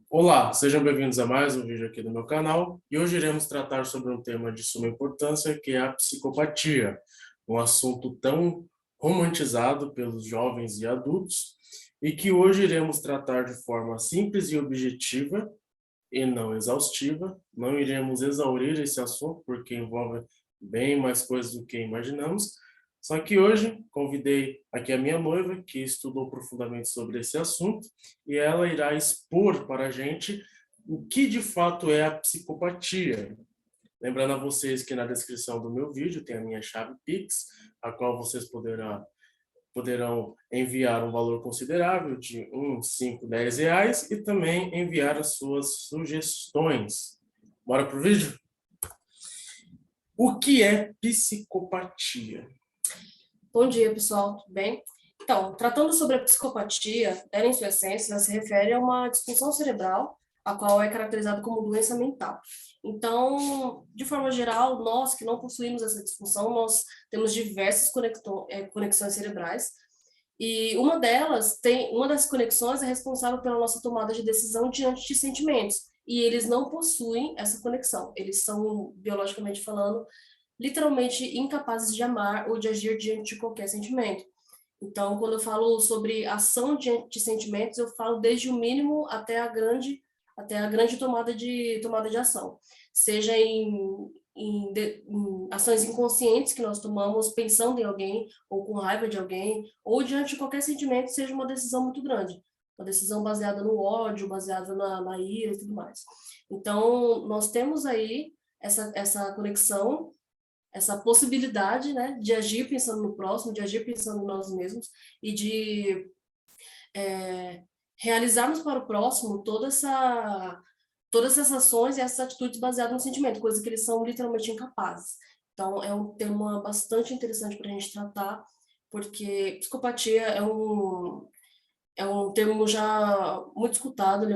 Olá, sejam bem-vindos a mais um vídeo aqui do meu canal e hoje iremos tratar sobre um tema de suma importância que é a psicopatia, um assunto tão romantizado pelos jovens e adultos e que hoje iremos tratar de forma simples e objetiva e não exaustiva. Não iremos exaurir esse assunto porque envolve bem mais coisas do que imaginamos. Só que hoje convidei aqui a minha noiva, que estudou profundamente sobre esse assunto, e ela irá expor para a gente o que de fato é a psicopatia. Lembrando a vocês que na descrição do meu vídeo tem a minha chave Pix, a qual vocês poderão enviar um valor considerável de 1, 5, 10 reais e também enviar as suas sugestões. Bora pro vídeo? O que é psicopatia? Bom dia, pessoal, tudo bem? Então, tratando sobre a psicopatia, ela em sua essência, ela se refere a uma disfunção cerebral, a qual é caracterizada como doença mental. Então, de forma geral, nós que não possuímos essa disfunção, nós temos diversas conexões cerebrais, e uma das conexões é responsável pela nossa tomada de decisão diante de sentimentos, e eles não possuem essa conexão, eles são, biologicamente falando, literalmente incapazes de amar ou de agir diante de qualquer sentimento. Então, quando eu falo sobre ação diante de sentimentos, eu falo desde o mínimo até a grande tomada de ação, seja em ações inconscientes que nós tomamos pensando em alguém, ou com raiva de alguém, ou diante de qualquer sentimento, seja uma decisão muito grande, uma decisão baseada no ódio, baseada na ira e tudo mais. Então, nós temos aí essa conexão, essa possibilidade, né, de agir pensando no próximo, de agir pensando em nós mesmos e de realizarmos para o próximo todas essas ações e essas atitudes baseadas no sentimento, coisa que eles são literalmente incapazes. Então, é um tema bastante interessante para a gente tratar, porque psicopatia é um termo já muito escutado, ele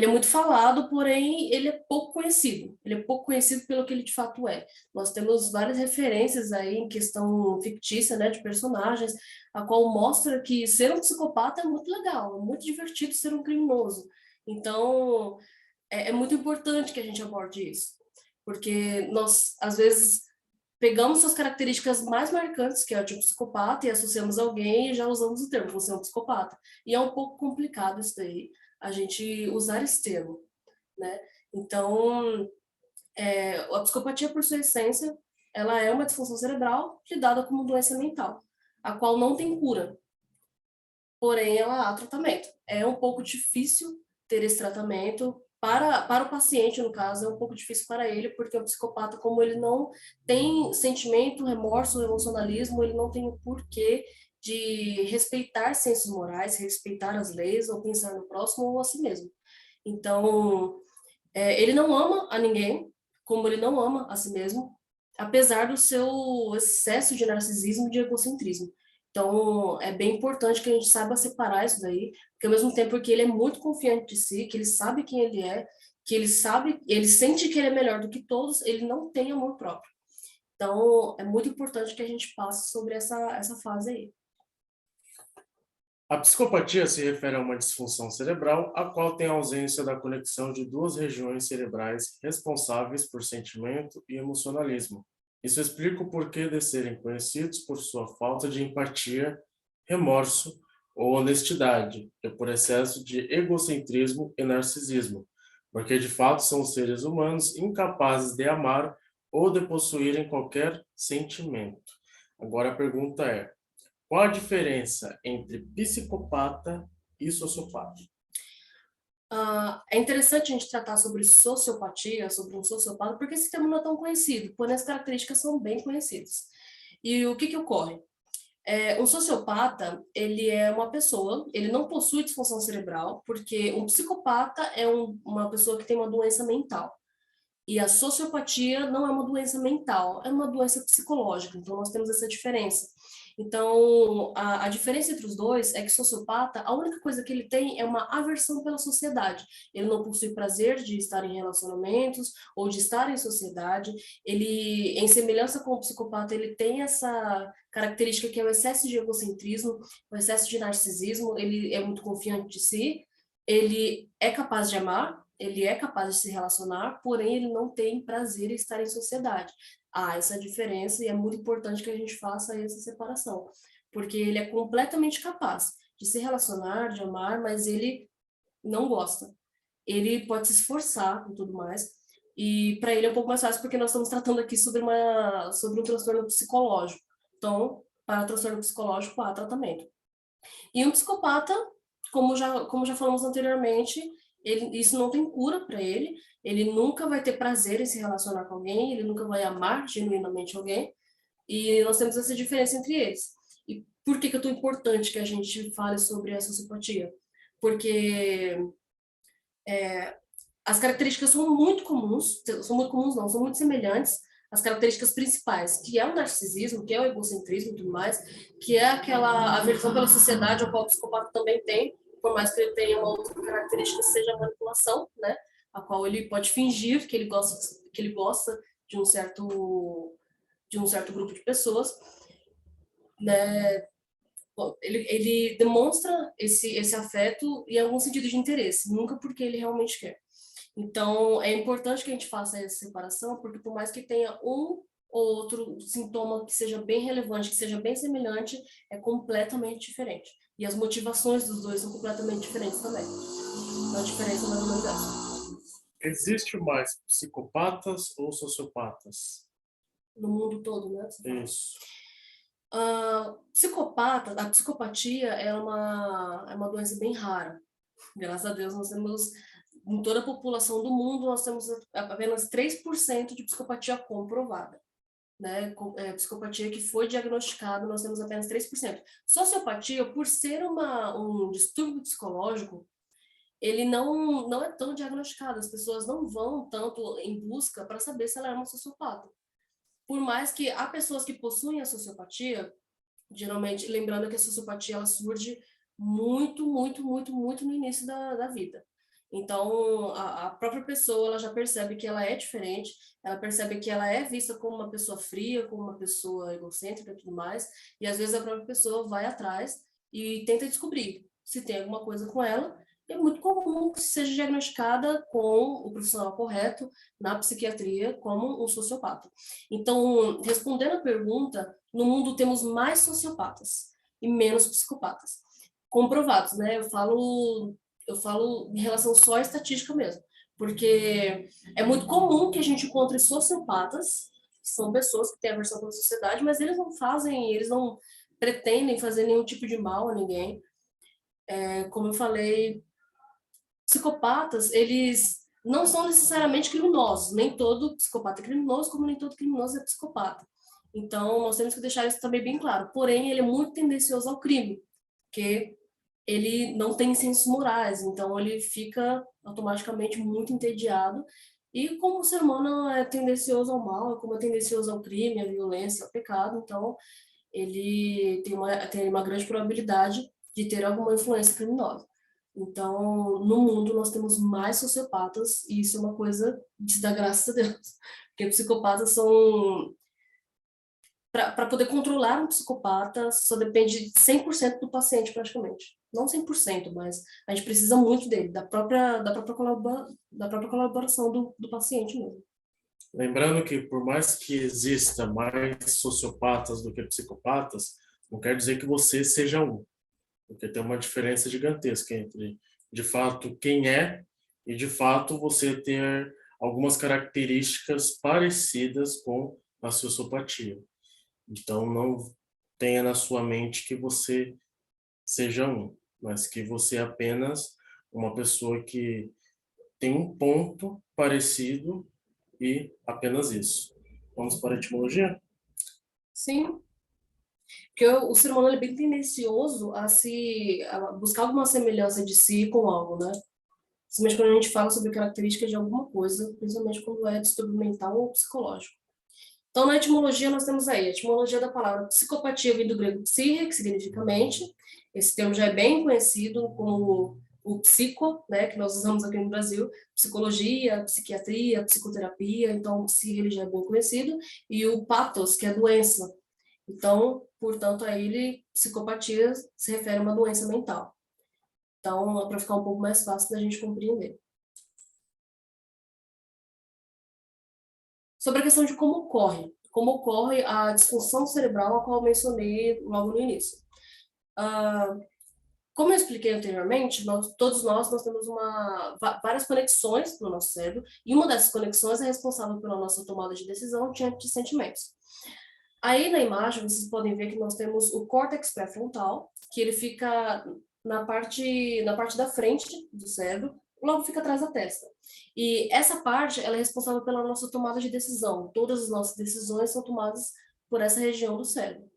é muito falado, porém ele é pouco conhecido. Ele é pouco conhecido pelo que ele de fato é. Nós temos várias referências aí em questão fictícia, né, de personagens, a qual mostra que ser um psicopata é muito legal, é muito divertido ser um criminoso. Então, é muito importante que a gente aborde isso, porque nós, às vezes, pegamos suas características mais marcantes, que é o tipo psicopata, e associamos a alguém e já usamos o termo, você é um psicopata. E é um pouco complicado isso daí, a gente usar esse termo, né? Então, a psicopatia, por sua essência, ela é uma disfunção cerebral lidada como doença mental, a qual não tem cura, porém ela há tratamento. É um pouco difícil ter esse tratamento, para o paciente, no caso, é um pouco difícil para ele, porque o psicopata, como ele não tem sentimento, remorso, emocionalismo, ele não tem o porquê de respeitar sensos morais, respeitar as leis, ou pensar no próximo ou a si mesmo. Então, ele não ama a ninguém, como ele não ama a si mesmo, apesar do seu excesso de narcisismo e de egocentrismo. Então, é bem importante que a gente saiba separar isso daí, porque ao mesmo tempo que ele é muito confiante de si, que ele sabe quem ele é, que ele sente que ele é melhor do que todos, ele não tem amor próprio. Então, é muito importante que a gente passe sobre essa fase aí. A psicopatia se refere a uma disfunção cerebral, a qual tem a ausência da conexão de duas regiões cerebrais responsáveis por sentimento e emocionalismo. Isso explica o porquê de serem conhecidos por sua falta de empatia, remorso ou honestidade, e por excesso de egocentrismo e narcisismo, porque de fato são seres humanos incapazes de amar ou de possuírem qualquer sentimento. Agora a pergunta é: qual a diferença entre psicopata e sociopata? É interessante a gente tratar sobre sociopatia, sobre um sociopata, porque esse termo não é tão conhecido, porém as características são bem conhecidas. E o que ocorre? Um sociopata, ele é uma pessoa, ele não possui disfunção cerebral, porque um psicopata é uma pessoa que tem uma doença mental. E a sociopatia não é uma doença mental, é uma doença psicológica, então nós temos essa diferença. Então, a diferença entre os dois é que sociopata, a única coisa que ele tem é uma aversão pela sociedade. Ele não possui prazer de estar em relacionamentos ou de estar em sociedade. Ele, em semelhança com o psicopata, ele tem característica que é o excesso de egocentrismo, o excesso de narcisismo, ele é muito confiante de si, ele é capaz de amar, ele é capaz de se relacionar, porém ele não tem prazer em estar em sociedade. Há essa diferença e é muito importante que a gente faça essa separação, porque ele é completamente capaz de se relacionar, de amar, mas ele não gosta. Ele pode se esforçar e tudo mais, e para ele é um pouco mais fácil porque nós estamos tratando aqui sobre um transtorno psicológico. Então, para transtorno psicológico há tratamento. E um psicopata, como já falamos anteriormente, isso não tem cura para ele, ele nunca vai ter prazer em se relacionar com alguém, ele nunca vai amar genuinamente alguém, e nós temos essa diferença entre eles. E por que é tão importante que a gente fale sobre a sociopatia? Porque as características são muito comuns não, são muito semelhantes às características principais, que é o narcisismo, que é o egocentrismo e tudo mais, que é aquela aversão pela sociedade, ao qual o psicopata também tem, por mais que ele tenha uma outra característica, que seja a manipulação, né? A qual ele pode fingir que ele gosta de um certo grupo de pessoas, né? Ele demonstra esse afeto em algum sentido de interesse, nunca porque ele realmente quer. Então, é importante que a gente faça essa separação, porque por mais que tenha um ou outro sintoma que seja bem relevante, que seja bem semelhante, é completamente diferente. E as motivações dos dois são completamente diferentes também. Então, a diferença é mais ou menos essa. Existe mais psicopatas ou sociopatas? No mundo todo, né? Isso. A psicopatia é uma doença bem rara. Graças a Deus, nós temos, em toda a população do mundo, nós temos apenas 3% de psicopatia comprovada. Né? Psicopatia que foi diagnosticada, nós temos apenas 3%. Sociopatia, por ser um distúrbio psicológico, ele não é tão diagnosticado. As pessoas não vão tanto em busca para saber se ela é uma sociopata. Por mais que há pessoas que possuem a sociopatia, geralmente, lembrando que a sociopatia ela surge muito no início da vida. Então, a própria pessoa ela já percebe que ela é diferente, ela percebe que ela é vista como uma pessoa fria, como uma pessoa egocêntrica e tudo mais, e às vezes a própria pessoa vai atrás e tenta descobrir se tem alguma coisa com ela. É muito comum que seja diagnosticada com o profissional correto na psiquiatria como um sociopata. Então, respondendo a pergunta, no mundo temos mais sociopatas e menos psicopatas. Comprovados, né? Eu falo em relação só à estatística mesmo, porque é muito comum que a gente encontre sociopatas, que são pessoas que têm aversão pela sociedade, mas eles não pretendem fazer nenhum tipo de mal a ninguém. Como eu falei, psicopatas, eles não são necessariamente criminosos, nem todo psicopata é criminoso, como nem todo criminoso é psicopata. Então, nós temos que deixar isso também bem claro. Porém, ele é muito tendencioso ao crime, porque ele não tem sensos morais, então ele fica automaticamente muito entediado. E como o ser humano é tendencioso ao mal, como é tendencioso ao crime, à violência, ao pecado, então ele tem uma grande probabilidade de ter alguma influência criminosa. Então, no mundo nós temos mais sociopatas e isso é uma coisa de dar graças a Deus, porque psicopatas são para poder controlar um psicopata, só depende de 100% do paciente, praticamente. Não 100%, mas a gente precisa muito dele, da própria colaboração do paciente mesmo. Lembrando que por mais que exista mais sociopatas do que psicopatas, não quer dizer que você seja um, porque tem uma diferença gigantesca entre, de fato, quem é e, de fato, você ter algumas características parecidas com a sociopatia. Então, não tenha na sua mente que você seja um, mas que você é apenas uma pessoa que tem um ponto parecido e apenas isso. Vamos para a etimologia? Sim, porque o ser humano é bem tendencioso a buscar alguma semelhança de si com algo, né? Principalmente quando a gente fala sobre características de alguma coisa, principalmente quando é distúrbio mental ou psicológico. Então, na etimologia, nós temos aí a etimologia da palavra psicopatia, vem do grego psique, que significa mente. Esse termo já é bem conhecido como o psico, né, que nós usamos aqui no Brasil, psicologia, psiquiatria, psicoterapia, então o psique ele já é bem conhecido, e o pathos, que é doença. Então, portanto, aí psicopatia se refere a uma doença mental. Então, é para ficar um pouco mais fácil da gente compreender. Sobre a questão de como ocorre a disfunção cerebral, a qual eu mencionei logo no início. Como eu expliquei anteriormente, todos nós temos várias conexões no nosso cérebro, e uma dessas conexões é responsável pela nossa tomada de decisão diante de sentimentos. Aí na imagem vocês podem ver que nós temos o córtex pré-frontal, que ele fica na parte da frente do cérebro, logo fica atrás da testa. E essa parte, ela é responsável pela nossa tomada de decisão. Todas as nossas decisões são tomadas por essa região do cérebro.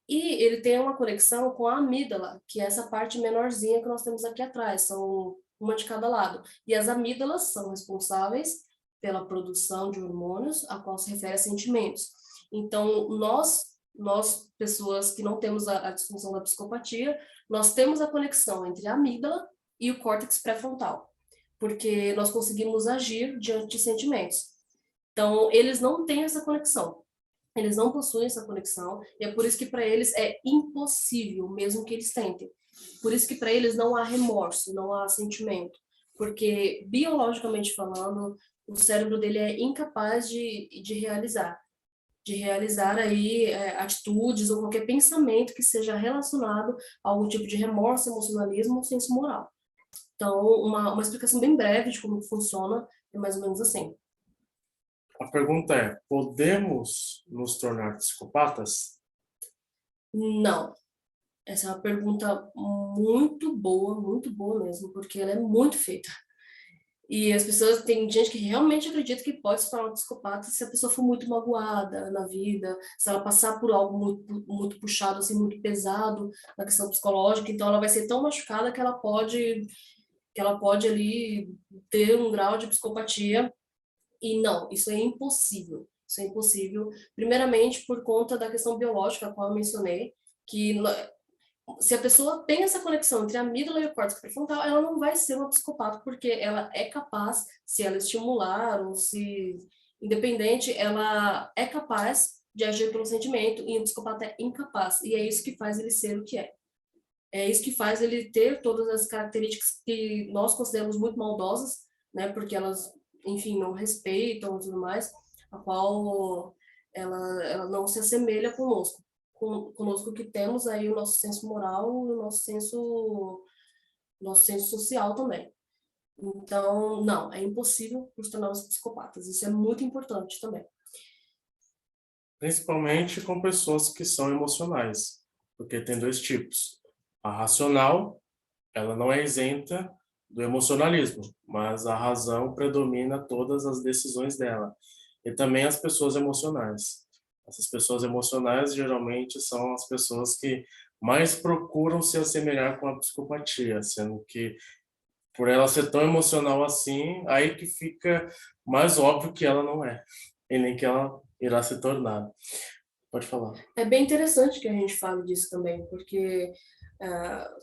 E ele tem uma conexão com a amígdala, que é essa parte menorzinha que nós temos aqui atrás, são uma de cada lado. E as amígdalas são responsáveis pela produção de hormônios, a qual se refere a sentimentos. Então, nós pessoas que não temos a disfunção da psicopatia, nós temos a conexão entre a amígdala e o córtex pré-frontal, porque nós conseguimos agir diante de sentimentos. Então, eles não têm essa conexão. Eles não possuem essa conexão, e é por isso que para eles é impossível, mesmo que eles tentem. Por isso que para eles não há remorso, não há sentimento, porque biologicamente falando, o cérebro dele é incapaz de realizar aí atitudes ou qualquer pensamento que seja relacionado a algum tipo de remorso, emocionalismo ou senso moral. Então, uma explicação bem breve de como funciona é mais ou menos assim. A pergunta é: podemos nos tornar psicopatas? Não. Essa é uma pergunta muito boa mesmo, porque ela é muito feita. E as pessoas, tem gente que realmente acredita que pode se tornar um psicopata se a pessoa for muito magoada na vida, se ela passar por algo muito puxado, assim, muito pesado na questão psicológica, então ela vai ser tão machucada que ela pode ali ter um grau de psicopatia. E não, isso é impossível. Isso é impossível, primeiramente por conta da questão biológica, a qual eu mencionei, que se a pessoa tem essa conexão entre a amígdala e o córtex pré-frontal, ela não vai ser uma psicopata, porque ela é capaz, se ela estimular ou se independente, ela é capaz de agir pelo sentimento, e o psicopata é incapaz, e é isso que faz ele ser o que é. É isso que faz ele ter todas as características que nós consideramos muito maldosas, né, porque elas, enfim, não respeitam e tudo mais, a qual ela não se assemelha conosco. Conosco que temos aí o nosso senso moral e o nosso senso social também. Então, não, é impossível nos tornarmos psicopatas. Isso é muito importante também. Principalmente com pessoas que são emocionais, porque tem dois tipos. A racional, ela não é isenta do emocionalismo, mas a razão predomina todas as decisões dela. E também as pessoas emocionais. Essas pessoas emocionais geralmente são as pessoas que mais procuram se assemelhar com a psicopatia, sendo que por ela ser tão emocional assim, aí que fica mais óbvio que ela não é, e nem que ela irá se tornar. Pode falar. É bem interessante que a gente fale disso também, porque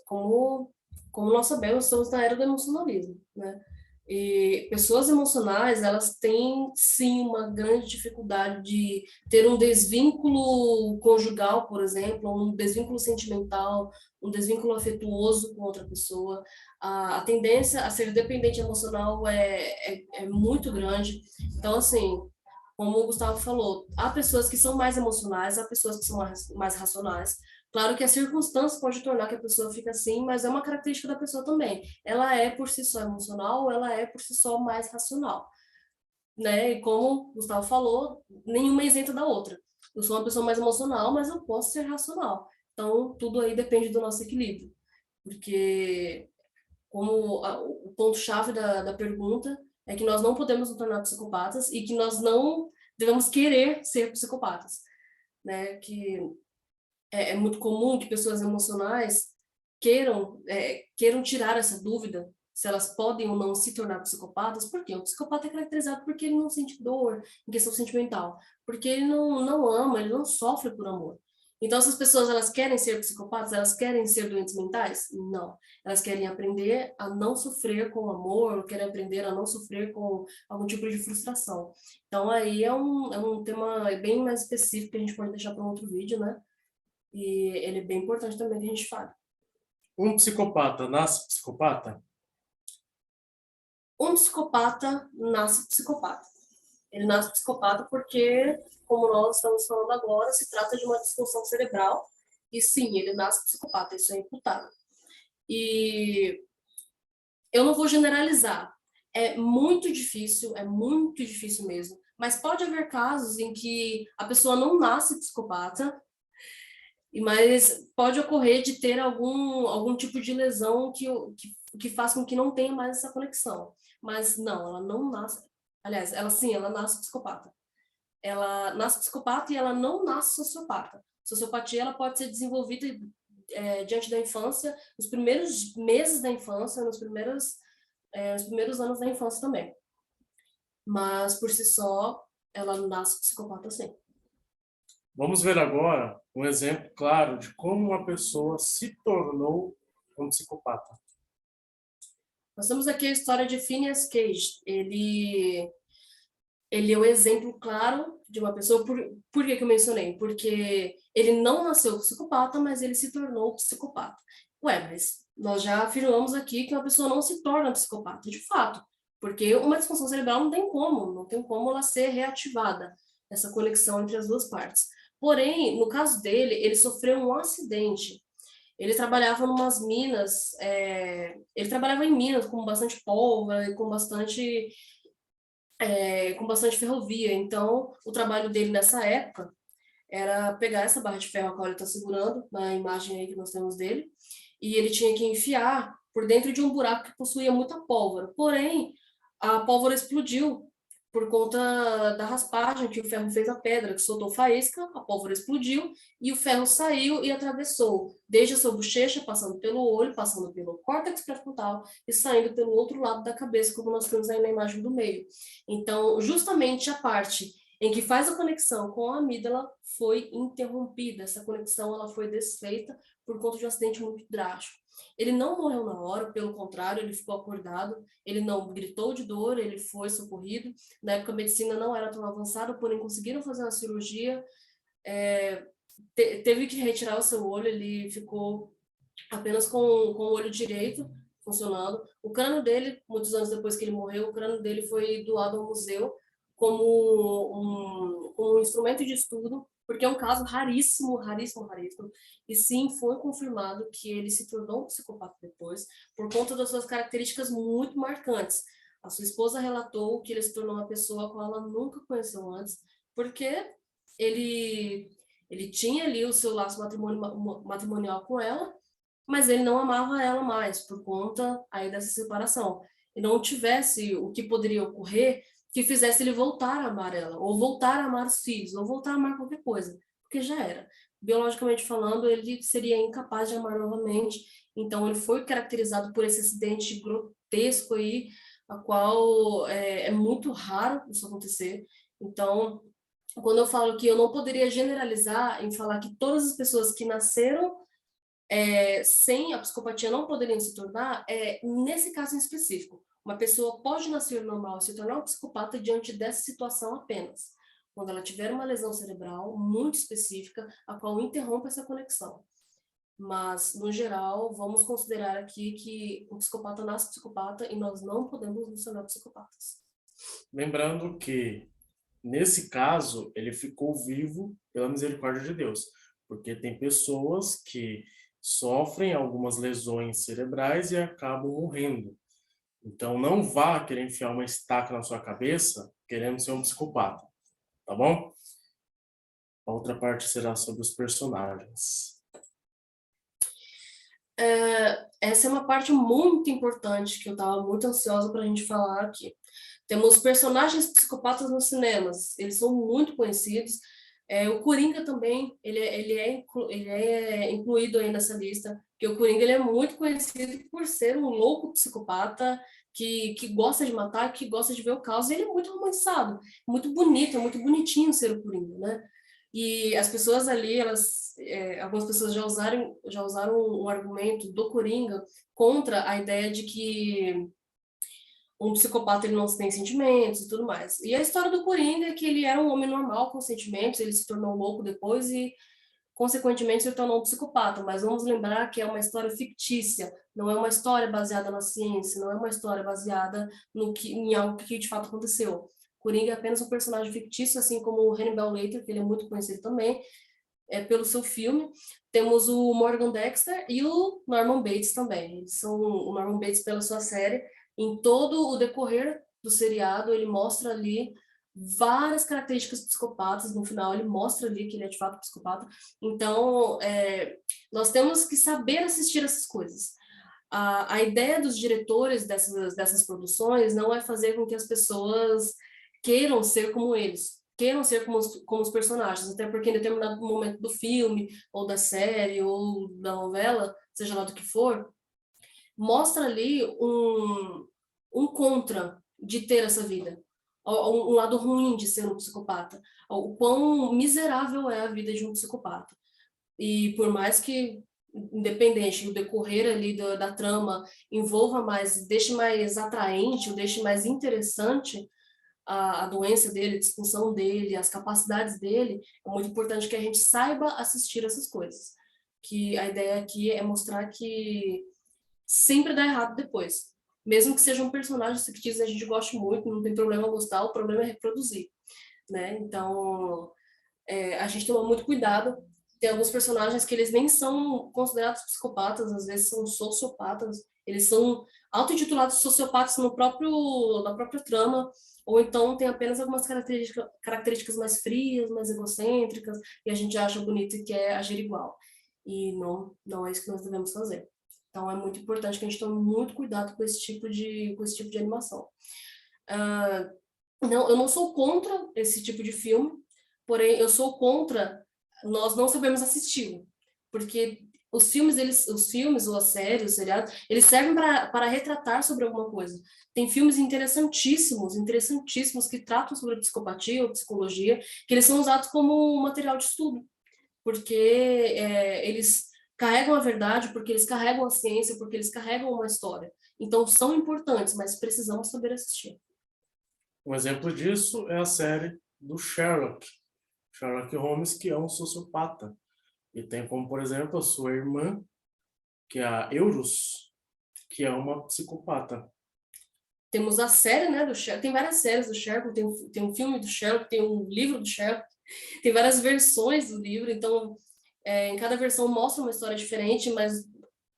como nós sabemos, estamos na era do emocionalismo, né? E pessoas emocionais, elas têm sim uma grande dificuldade de ter um desvínculo conjugal, por exemplo, um desvínculo sentimental, um desvínculo afetuoso com outra pessoa. A tendência a ser dependente emocional é muito grande. Então, assim, como o Gustavo falou, há pessoas que são mais emocionais, há pessoas que são mais racionais. Claro que a circunstância pode tornar que a pessoa fique assim, mas é uma característica da pessoa também. Ela é por si só emocional, ela é por si só mais racional, né? E como o Gustavo falou, nenhuma é isenta da outra. Eu sou uma pessoa mais emocional, mas eu posso ser racional. Então, tudo aí depende do nosso equilíbrio. Porque o ponto-chave da pergunta é que nós não podemos nos tornar psicopatas e que nós não devemos querer ser psicopatas, né? Que é muito comum que pessoas emocionais queiram tirar essa dúvida se elas podem ou não se tornar psicopatas, porque o psicopata é caracterizado porque ele não sente dor em questão sentimental, porque ele não ama, ele não sofre por amor. Então, essas pessoas, elas querem ser psicopatas? Elas querem ser doentes mentais? Não. Elas querem aprender a não sofrer com amor, querem aprender a não sofrer com algum tipo de frustração. Então, aí é um tema bem mais específico que a gente pode deixar para um outro vídeo, né? E ele é bem importante também que a gente fale. Um psicopata nasce psicopata? Um psicopata nasce psicopata. Ele nasce psicopata porque, como nós estamos falando agora, se trata de uma disfunção cerebral. E sim, ele nasce psicopata, isso é imputável. E eu não vou generalizar. É muito difícil mesmo. Mas pode haver casos em que a pessoa não nasce psicopata, mas pode ocorrer de ter algum tipo de lesão que faz com que não tenha mais essa conexão. Mas não, ela não nasce. Aliás, ela nasce psicopata. Ela nasce psicopata e ela não nasce sociopata. Sociopatia ela pode ser desenvolvida diante da infância, nos primeiros meses da infância, nos primeiros anos da infância também. Mas, por si só, ela nasce psicopata sim. Vamos ver agora um exemplo claro de como uma pessoa se tornou um psicopata. Nós temos aqui a história de Phineas Cage. Ele é um exemplo claro de uma pessoa. Por que eu mencionei? Porque ele não nasceu psicopata, mas ele se tornou psicopata. Ué, mas nós já afirmamos aqui que uma pessoa não se torna psicopata, de fato. Porque uma disfunção cerebral não tem como ela ser reativada, essa conexão entre as duas partes. Porém, no caso dele, ele sofreu um acidente. Ele trabalhava numas minas, ele trabalhava em minas com bastante pólvora e com bastante ferrovia. Então, o trabalho dele nessa época era pegar essa barra de ferro a qual ele está segurando, na imagem aí que nós temos dele, e ele tinha que enfiar por dentro de um buraco que possuía muita pólvora. Porém, a pólvora explodiu por conta da raspagem que o ferro fez na pedra, que soltou faísca, a pólvora explodiu e o ferro saiu e atravessou, desde a sua bochecha, passando pelo olho, passando pelo córtex pré-frontal e saindo pelo outro lado da cabeça, como nós temos aí na imagem do meio. Então, justamente a parte em que faz a conexão com a amígdala foi interrompida. Essa conexão ela foi desfeita por conta de um acidente muito drástico. Ele não morreu na hora, pelo contrário, ele ficou acordado, ele não gritou de dor, ele foi socorrido. Na época a medicina não era tão avançada, porém conseguiram fazer uma cirurgia, teve que retirar o seu olho, ele ficou apenas com o olho direito funcionando. O crânio dele, muitos anos depois que ele morreu, o crânio dele foi doado ao museu como um instrumento de estudo, porque é um caso raríssimo, raríssimo, raríssimo. E sim, foi confirmado que ele se tornou um psicopata depois, por conta das suas características muito marcantes. A sua esposa relatou que ele se tornou uma pessoa a qual ela nunca conheceu antes, porque ele, ele tinha ali o seu laço matrimonial com ela, mas ele não amava ela mais por conta aí dessa separação. E não tivesse o que poderia ocorrer que fizesse ele voltar a amar ela, ou voltar a amar os filhos, ou voltar a amar qualquer coisa, porque já era. Biologicamente falando, ele seria incapaz de amar novamente, então ele foi caracterizado por esse acidente grotesco aí, a qual é muito raro isso acontecer. Então, quando eu falo que eu não poderia generalizar em falar que todas as pessoas que nasceram sem a psicopatia não poderiam se tornar, nesse caso em específico. Uma pessoa pode nascer normal e se tornar um psicopata diante dessa situação apenas, quando ela tiver uma lesão cerebral muito específica, a qual interrompe essa conexão. Mas, no geral, vamos considerar aqui que o psicopata nasce psicopata e nós não podemos nos tornar psicopatas. Lembrando que, nesse caso, ele ficou vivo pela misericórdia de Deus, porque tem pessoas que sofrem algumas lesões cerebrais e acabam morrendo. Então, não vá querer enfiar uma estaca na sua cabeça querendo ser um psicopata, tá bom? A outra parte será sobre os personagens. Essa é uma parte muito importante que eu estava muito ansiosa para a gente falar aqui. Temos personagens psicopatas nos cinemas, eles são muito conhecidos. O Coringa também, ele é incluído aí nessa lista, porque o Coringa ele é muito conhecido por ser um louco psicopata que gosta de matar, que gosta de ver o caos, e ele é muito romantizado, muito bonito, é muito bonitinho ser o Coringa, né? E as pessoas ali, algumas pessoas já usaram o argumento do Coringa contra a ideia de que um psicopata ele não tem sentimentos e tudo mais. E a história do Coringa é que ele era um homem normal com sentimentos, ele se tornou louco depois e consequentemente se tornou um psicopata, mas vamos lembrar que é uma história fictícia, não é uma história baseada na ciência, não é uma história baseada em algo que de fato aconteceu. Coringa é apenas um personagem fictício, assim como o Hannibal Lecter, que ele é muito conhecido também, pelo seu filme. Temos o Morgan Dexter e o Norman Bates também. Eles são o Norman Bates pela sua série. Em todo o decorrer do seriado, ele mostra ali várias características psicopatas. No final, ele mostra ali que ele é de fato psicopata. Então, nós temos que saber assistir essas coisas. A ideia dos diretores dessas produções não é fazer com que as pessoas queiram ser como eles, queiram ser como os personagens, até porque em determinado momento do filme, ou da série, ou da novela, seja lá do que for, mostra ali um contra de ter essa vida, um lado ruim de ser um psicopata, o quão miserável é a vida de um psicopata. E por mais que, independente do decorrer ali da trama, envolva mais, deixe mais atraente, ou deixe mais interessante a doença dele, a disfunção dele, as capacidades dele, é muito importante que a gente saiba assistir essas coisas. Que a ideia aqui é mostrar que sempre dá errado depois. Mesmo que sejam personagens fictícios, a gente goste muito, não tem problema gostar, o problema é reproduzir, né? Então, a gente toma muito cuidado. Tem alguns personagens que eles nem são considerados psicopatas, às vezes são sociopatas. Eles são auto-intitulados sociopatas na própria trama, ou então tem apenas algumas características mais frias, mais egocêntricas, e a gente acha bonito e quer agir igual. E não é isso que nós devemos fazer. Então é muito importante que a gente tome muito cuidado com esse tipo de animação. Não, eu não sou contra esse tipo de filme, porém eu sou contra nós não sabemos assistir, porque os filmes ou as séries, os seriados, eles servem para retratar sobre alguma coisa. Tem filmes interessantíssimos que tratam sobre psicopatia ou psicologia, que eles são usados como material de estudo, porque eles carregam a verdade, porque eles carregam a ciência, porque eles carregam uma história. Então são importantes, mas precisamos saber assistir. Um exemplo disso é a série do Sherlock Holmes, que é um sociopata. E tem como, por exemplo, a sua irmã, que é a Eurus, que é uma psicopata. Temos a série, né, do Sherlock, tem várias séries do Sherlock, tem um filme do Sherlock, tem um livro do Sherlock, tem várias versões do livro, então em cada versão mostra uma história diferente, mas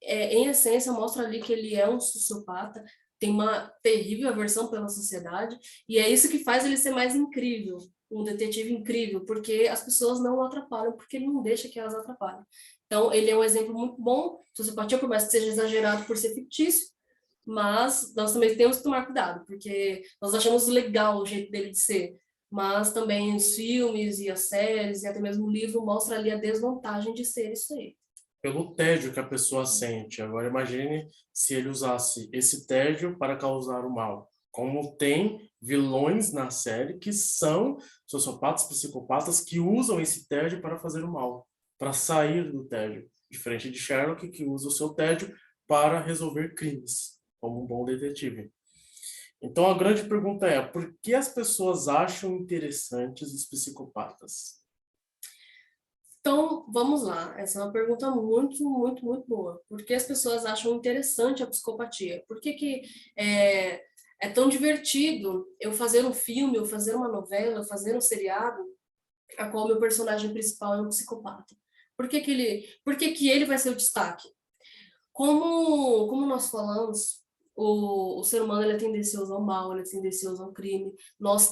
em essência mostra ali que ele é um sociopata, tem uma terrível aversão pela sociedade, e é isso que faz ele ser mais incrível, um detetive incrível, porque as pessoas não o atrapalham, porque ele não deixa que elas atrapalhem. Então, ele é um exemplo muito bom, sociopatia, por mais que seja exagerado por ser fictício, mas nós também temos que tomar cuidado, porque nós achamos legal o jeito dele de ser, mas também os filmes e as séries e até mesmo o livro mostra ali a desvantagem de ser isso aí. Pelo tédio que a pessoa sente. Agora imagine se ele usasse esse tédio para causar o mal. Como tem vilões na série que são sociopatas, psicopatas que usam esse tédio para fazer o mal, para sair do tédio. Diferente de Sherlock, que usa o seu tédio para resolver crimes, como um bom detetive. Então a grande pergunta é: por que as pessoas acham interessantes os psicopatas? Então, vamos lá. Essa é uma pergunta muito, muito, muito boa. Por que as pessoas acham interessante a psicopatia? Por que é tão divertido eu fazer um filme, eu fazer uma novela, eu fazer um seriado, a qual meu personagem principal é um psicopata? Por que ele vai ser o destaque? Como nós falamos, o ser humano ele é tendencioso ao mal, ele é tendencioso ao crime. Nós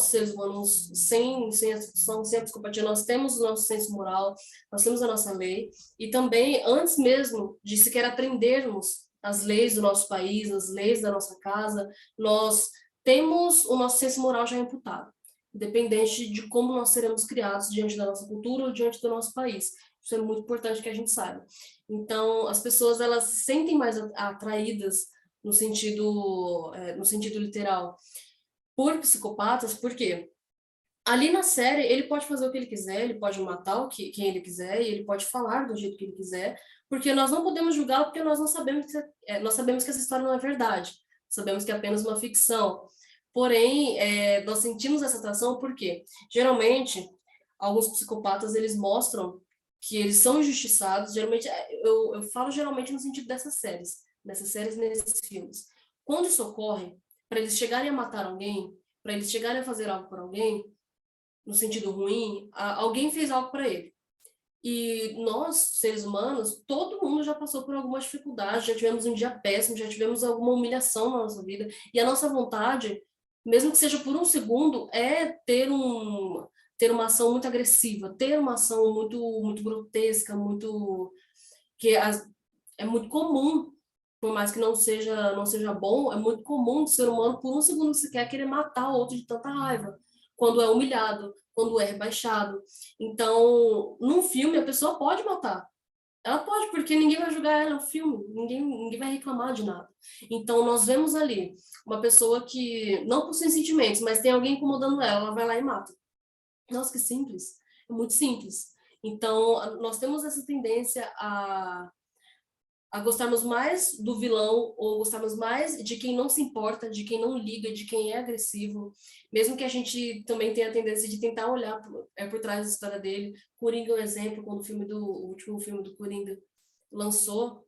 seres humanos, sem a psicopatia, nós temos o nosso senso moral, nós temos a nossa lei, e também, antes mesmo de sequer aprendermos as leis do nosso país, as leis da nossa casa, nós temos o nosso senso moral já imputado, independente de como nós seremos criados diante da nossa cultura ou diante do nosso país. Isso é muito importante que a gente saiba. Então, as pessoas elas se sentem mais atraídas no sentido literal por psicopatas, porque ali na série ele pode fazer o que ele quiser, ele pode matar quem ele quiser e ele pode falar do jeito que ele quiser, porque nós não podemos julgá-lo porque nós não sabemos nós sabemos que essa história não é verdade, sabemos que é apenas uma ficção. Porém, nós sentimos essa atração porque geralmente alguns psicopatas, eles mostram que eles são injustiçados, geralmente, eu falo geralmente no sentido nessas séries, nesses filmes. Quando isso ocorre, para eles chegarem a matar alguém, para eles chegarem a fazer algo por alguém, no sentido ruim, alguém fez algo para ele. E nós, seres humanos, todo mundo já passou por alguma dificuldade, já tivemos um dia péssimo, já tivemos alguma humilhação na nossa vida. E a nossa vontade, mesmo que seja por um segundo, é ter uma ação muito agressiva, ter uma ação muito grotesca, é muito comum, por mais que não seja bom, é muito comum do ser humano, por um segundo sequer, querer matar o outro de tanta raiva, quando é humilhado, quando é rebaixado. Então, num filme, a pessoa pode matar. Ela pode, porque ninguém vai julgar ela no filme, ninguém vai reclamar de nada. Então, nós vemos ali uma pessoa que não possui sentimentos, mas tem alguém incomodando ela vai lá e mata. Nossa, que simples. É muito simples. Então, nós temos essa tendência a gostarmos mais do vilão ou gostarmos mais de quem não se importa, de quem não liga, de quem é agressivo, mesmo que a gente também tenha a tendência de tentar olhar por trás da história dele. Coringa é um exemplo, quando o último filme do Coringa lançou,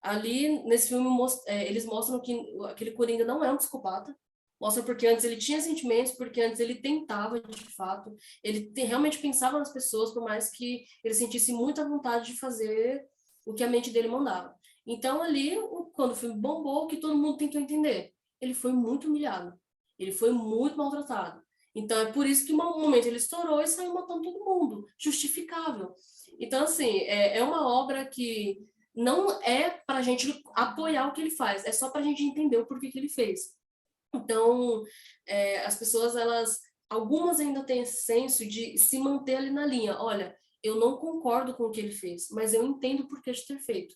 ali nesse filme eles mostram que aquele Coringa não é um psicopata, mostra porque antes ele tinha sentimentos, porque antes ele tentava de fato, ele realmente pensava nas pessoas, por mais que ele sentisse muita vontade de fazer o que a mente dele mandava. Então ali, quando o filme bombou, o que todo mundo tentou entender, ele foi muito humilhado, ele foi muito maltratado. Então é por isso que no momento ele estourou e saiu matando todo mundo, justificável. Então assim, é uma obra que não é para a gente apoiar o que ele faz, é só para a gente entender o porquê que ele fez. Então, as pessoas, algumas ainda têm esse senso de se manter ali na linha. Olha, eu não concordo com o que ele fez, mas eu entendo o porquê de ter feito.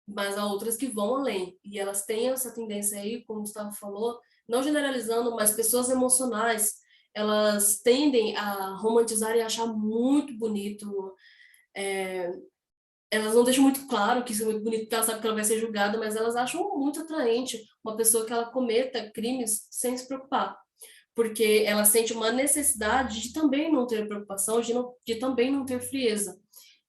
Mas há outras que vão além, e elas têm essa tendência aí, como o Gustavo falou, não generalizando, mas pessoas emocionais, elas tendem a romantizar e achar muito bonito, elas não deixam muito claro que isso é muito bonito, porque ela sabe que ela vai ser julgada, mas elas acham muito atraente uma pessoa que ela cometa crimes sem se preocupar, porque ela sente uma necessidade de também não ter preocupação, de também não ter frieza.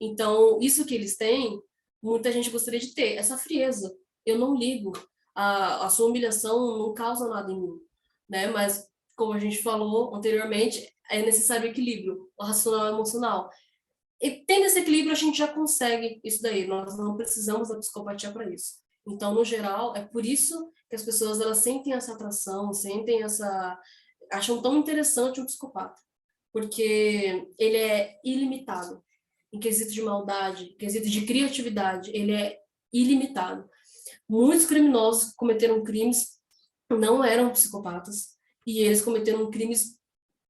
Então, isso que eles têm, muita gente gostaria de ter, essa frieza. Eu não ligo, a sua humilhação não causa nada em mim, né? Mas, como a gente falou anteriormente, é necessário equilíbrio, o racional e o emocional. E tendo esse equilíbrio, a gente já consegue isso daí. Nós não precisamos da psicopatia para isso. Então, no geral, é por isso que as pessoas elas sentem essa atração, acham tão interessante um psicopata, porque ele é ilimitado em quesito de maldade, em quesito de criatividade, ele é ilimitado. Muitos criminosos que cometeram crimes não eram psicopatas e eles cometeram crimes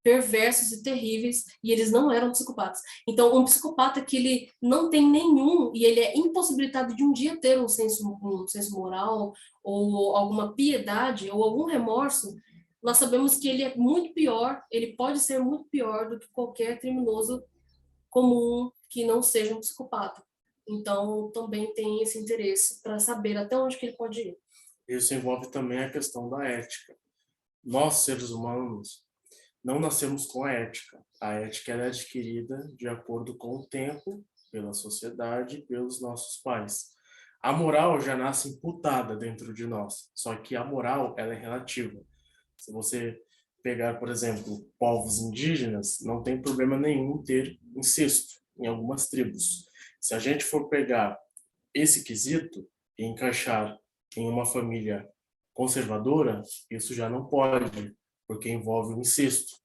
perversos e terríveis, e eles não eram psicopatas. Então, um psicopata que ele não tem nenhum, e ele é impossibilitado de um dia ter um senso moral, ou alguma piedade, ou algum remorso, nós sabemos que ele é muito pior, ele pode ser muito pior do que qualquer criminoso comum que não seja um psicopata. Então, também tem esse interesse para saber até onde que ele pode ir. Isso envolve também a questão da ética. Nós, seres humanos, não nascemos com a ética. A ética é adquirida de acordo com o tempo, pela sociedade, pelos nossos pais. A moral já nasce imputada dentro de nós, só que a moral ela é relativa. Se você pegar, por exemplo, povos indígenas, não tem problema nenhum ter incesto em algumas tribos. Se a gente for pegar esse quesito e encaixar em uma família conservadora, isso já não pode, porque envolve o incesto.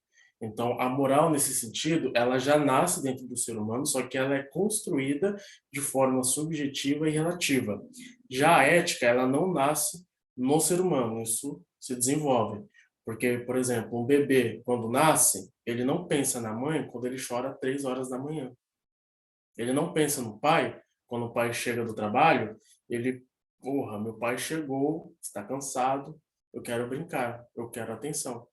Então, a moral, nesse sentido, ela já nasce dentro do ser humano, só que ela é construída de forma subjetiva e relativa. Já a ética, ela não nasce no ser humano, isso se desenvolve. Porque, por exemplo, um bebê, quando nasce, ele não pensa na mãe quando ele chora 3 horas da manhã. Ele não pensa no pai quando o pai chega do trabalho, ele, porra, meu pai chegou, está cansado, eu quero brincar, eu quero atenção.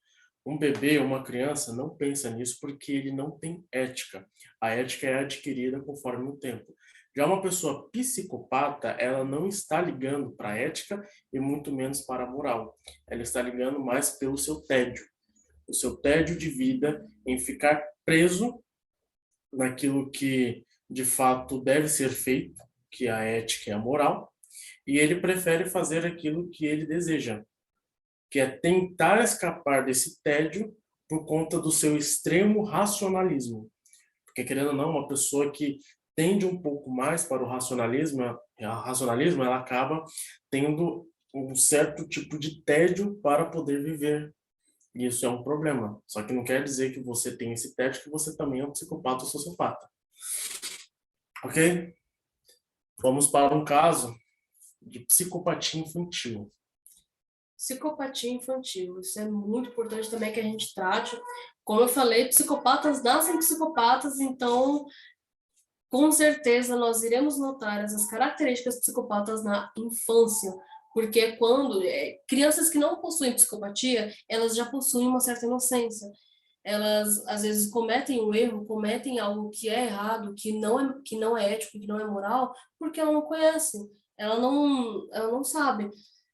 Um bebê, uma criança, não pensa nisso porque ele não tem ética. A ética é adquirida conforme o tempo. Já uma pessoa psicopata, ela não está ligando para a ética e muito menos para a moral. Ela está ligando mais pelo seu tédio. O seu tédio de vida em ficar preso naquilo que de fato deve ser feito, que é a ética e a moral, e ele prefere fazer aquilo que ele deseja, que é tentar escapar desse tédio por conta do seu extremo racionalismo. Porque, querendo ou não, uma pessoa que tende um pouco mais para o racionalismo, ela acaba tendo um certo tipo de tédio para poder viver. E isso é um problema. Só que não quer dizer que você tem esse tédio que você também é um psicopata ou sociopata. Ok? Vamos para um caso de psicopatia infantil. Psicopatia infantil, isso é muito importante também que a gente trate. Como eu falei, psicopatas nascem psicopatas, então com certeza nós iremos notar essas características psicopatas na infância, porque quando crianças que não possuem psicopatia, elas já possuem uma certa inocência. Elas às vezes cometem um erro, cometem algo que é errado, que não é ético, que não é moral, porque ela não conhece, ela não sabe.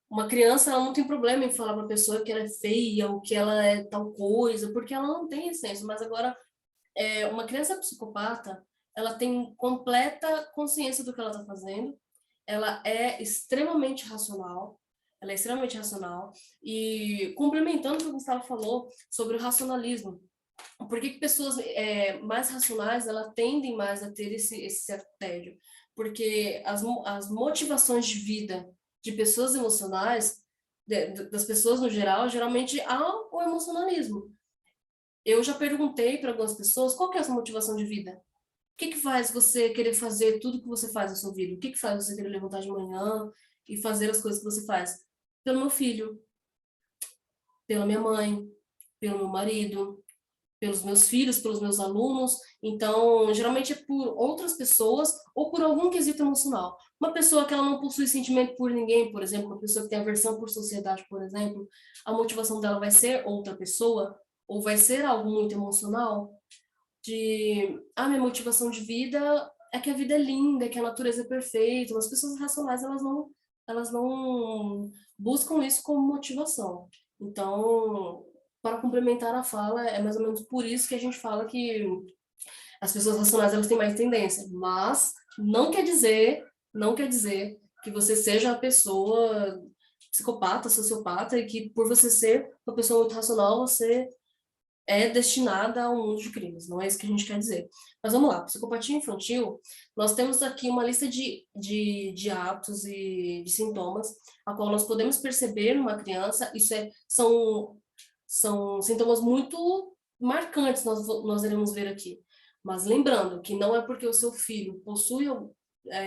Uma criança, ela não tem problema em falar para a pessoa que ela é feia ou que ela é tal coisa, porque ela não tem essência. Mas agora, uma criança psicopata, ela tem completa consciência do que ela está fazendo, ela é extremamente racional, ela é extremamente racional, e complementando o que o Gustavo falou sobre o racionalismo, por que pessoas mais racionais, elas tendem mais a ter esse certo tédio? Porque as motivações de vida de pessoas emocionais, das pessoas no geral, geralmente há o emocionalismo. Eu já perguntei para algumas pessoas qual que é a sua motivação de vida? O que faz você querer fazer tudo que você faz na sua vida? O que faz você querer levantar de manhã e fazer as coisas que você faz? Pelo meu filho, pela minha mãe, pelo meu marido, pelos meus filhos, pelos meus alunos. Então, geralmente é por outras pessoas ou por algum quesito emocional. Uma pessoa que ela não possui sentimento por ninguém, por exemplo, uma pessoa que tem aversão por sociedade, por exemplo, a motivação dela vai ser outra pessoa ou vai ser algo muito emocional de, minha motivação de vida é que a vida é linda, que a natureza é perfeita. As pessoas racionais, elas não buscam isso como motivação. Então, para complementar a fala, é mais ou menos por isso que a gente fala que as pessoas racionais elas têm mais tendência, mas não quer dizer que você seja uma pessoa psicopata, sociopata, e que por você ser uma pessoa muito racional, você é destinada ao mundo de crimes, não é isso que a gente quer dizer. Mas vamos lá, psicopatia infantil, nós temos aqui uma lista de atos e de sintomas, a qual nós podemos perceber numa criança, são sintomas muito marcantes, nós iremos ver aqui. Mas lembrando que não é porque o seu filho possui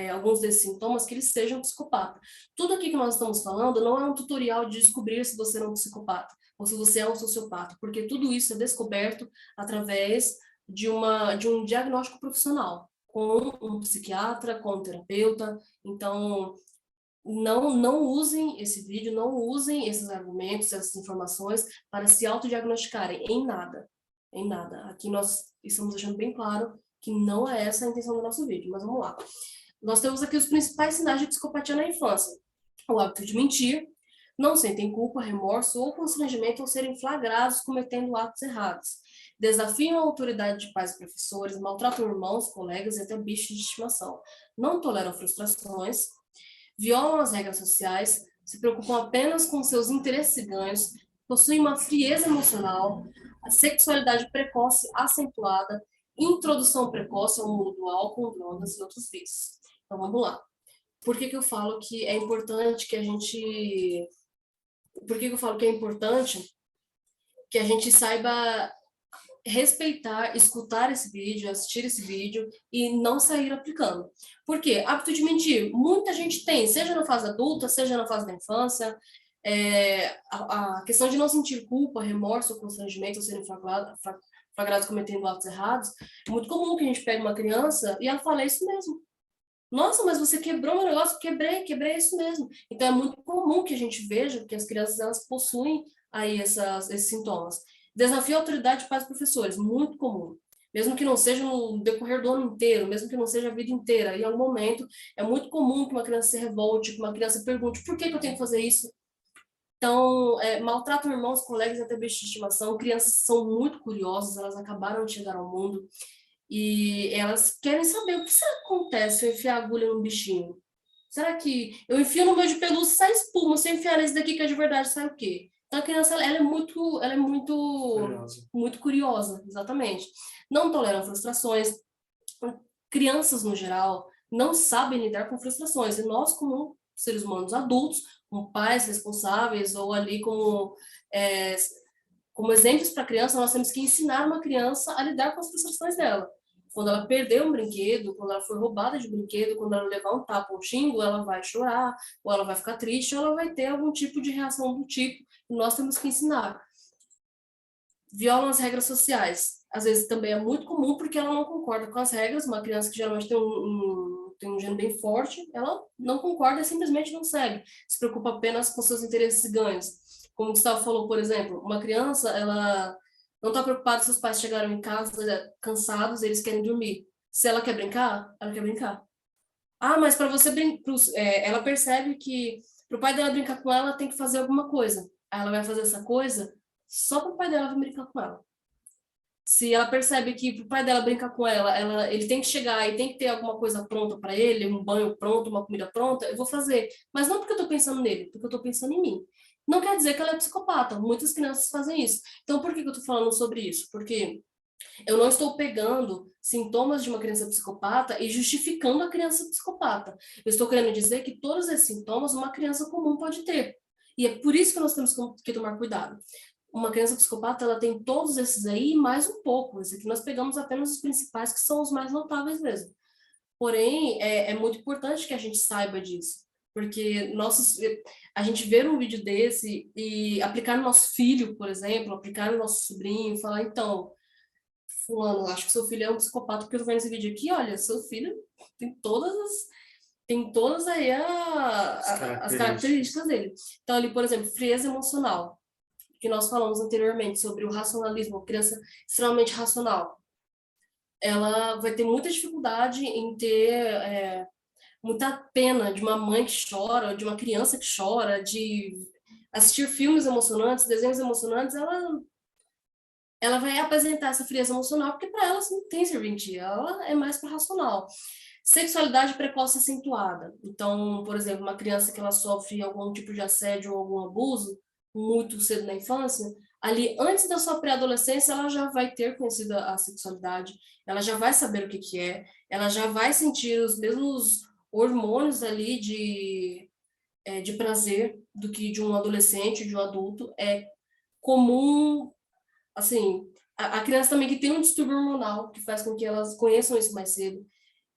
alguns desses sintomas que ele seja um psicopata. Tudo aqui que nós estamos falando não é um tutorial de descobrir se você é um psicopata ou se você é um sociopata, porque tudo isso é descoberto através de um diagnóstico profissional, com um psiquiatra, com um terapeuta. Então, não usem esse vídeo, não usem esses argumentos, essas informações para se autodiagnosticarem em nada, em nada. Aqui nós estamos deixando bem claro que não é essa a intenção do nosso vídeo, mas vamos lá. Nós temos aqui os principais sinais de psicopatia na infância. O hábito de mentir, não sentem culpa, remorso ou constrangimento ao serem flagrados cometendo atos errados. Desafiam a autoridade de pais e professores, maltratam irmãos, colegas e até bichos de estimação. Não toleram frustrações, violam as regras sociais, se preocupam apenas com seus interesses e ganhos, possuem uma frieza emocional, a sexualidade precoce acentuada, introdução precoce ao mundo do álcool, drogas e outros vícios. Então vamos lá. Por que eu falo que é importante que a gente. Por que eu falo que é importante que a gente saiba respeitar, escutar esse vídeo, assistir esse vídeo e não sair aplicando. Por quê? Hábito de mentir, muita gente tem, seja na fase adulta, seja na fase da infância. A questão de não sentir culpa, remorso ou constrangimento ao serem flagrados cometendo atos errados, é muito comum que a gente pegue uma criança e ela fale, é isso mesmo. Nossa, mas você quebrou meu negócio? Quebrei, é isso mesmo. Então é muito comum que a gente veja que as crianças elas possuem aí esses sintomas. Desafio à autoridade de pais e professores, muito comum. Mesmo que não seja no decorrer do ano inteiro, mesmo que não seja a vida inteira, em algum momento é muito comum que uma criança se revolte, que uma criança pergunte por que eu tenho que fazer isso? Então, maltratam irmãos, colegas e até bicho de estimação. Crianças são muito curiosas, elas acabaram de chegar ao mundo. E elas querem saber o que será que acontece se eu enfiar agulha num bichinho? Será que eu enfio no meu de pelúcia, sai espuma, se eu enfiar nesse daqui que é de verdade, sai o quê? Então a criança, ela é Curioso. muito curiosa, exatamente. Não toleram frustrações. Crianças, no geral, não sabem lidar com frustrações. E nós, como seres humanos adultos, como pais responsáveis, ou ali é, como exemplos para a criança, nós temos que ensinar uma criança a lidar com as frustrações dela. Quando ela perder um brinquedo, quando ela for roubada de brinquedo, quando ela levar um tapa ou um xingo, ela vai chorar, ou ela vai ficar triste, ou ela vai ter algum tipo de reação do tipo. E nós temos que ensinar. Violam as regras sociais. Às vezes também é muito comum porque ela não concorda com as regras. Uma criança que geralmente tem um gênio bem forte, ela não concorda e simplesmente não segue. Se preocupa apenas com seus interesses e ganhos. Como o Gustavo falou, por exemplo, uma criança, ela não está preocupada se os pais chegaram em casa cansados, eles querem dormir. Se ela quer brincar, ela quer brincar. Ah, mas para você brincar, ela percebe que para o pai dela brincar com ela, tem que fazer alguma coisa. Aí ela vai fazer essa coisa só para o pai dela vir brincar com ela. Se ela percebe que para o pai dela brincar com ele tem que chegar e tem que ter alguma coisa pronta para ele, um banho pronto, uma comida pronta, eu vou fazer. Mas não porque eu estou pensando nele, porque eu estou pensando em mim. Não quer dizer que ela é psicopata. Muitas crianças fazem isso. Então, por que eu estou falando sobre isso? Porque eu não estou pegando sintomas de uma criança psicopata e justificando a criança psicopata. Eu estou querendo dizer que todos esses sintomas uma criança comum pode ter. E é por isso que nós temos que tomar cuidado. Uma criança psicopata, ela tem todos esses aí e mais um pouco. Esse aqui nós pegamos apenas os principais, que são os mais notáveis mesmo. Porém, é muito importante que a gente saiba disso. Porque a gente ver um vídeo desse e aplicar no nosso filho, por exemplo, aplicar no nosso sobrinho, falar, então, fulano, acho que seu filho é um psicopata, porque eu tô vendo esse vídeo aqui, olha, seu filho tem tem todas aí As as características. características dele. Então, ali, por exemplo, frieza emocional, que nós falamos anteriormente sobre o racionalismo, uma criança extremamente racional. Ela vai ter muita dificuldade em ter muita pena de uma mãe que chora, de uma criança que chora, de assistir filmes emocionantes, desenhos emocionantes, ela vai apresentar essa frieza emocional, porque para ela assim, não tem serventia, ela é mais para racional. Sexualidade precoce acentuada. Então, por exemplo, uma criança que ela sofre algum tipo de assédio ou algum abuso muito cedo na infância, ali antes da sua pré-adolescência, ela já vai ter conhecido a sexualidade, ela já vai saber o que que é, ela já vai sentir os mesmos hormônios ali de prazer do que de um adolescente, de um adulto. É comum, assim, a criança também que tem um distúrbio hormonal, que faz com que elas conheçam isso mais cedo,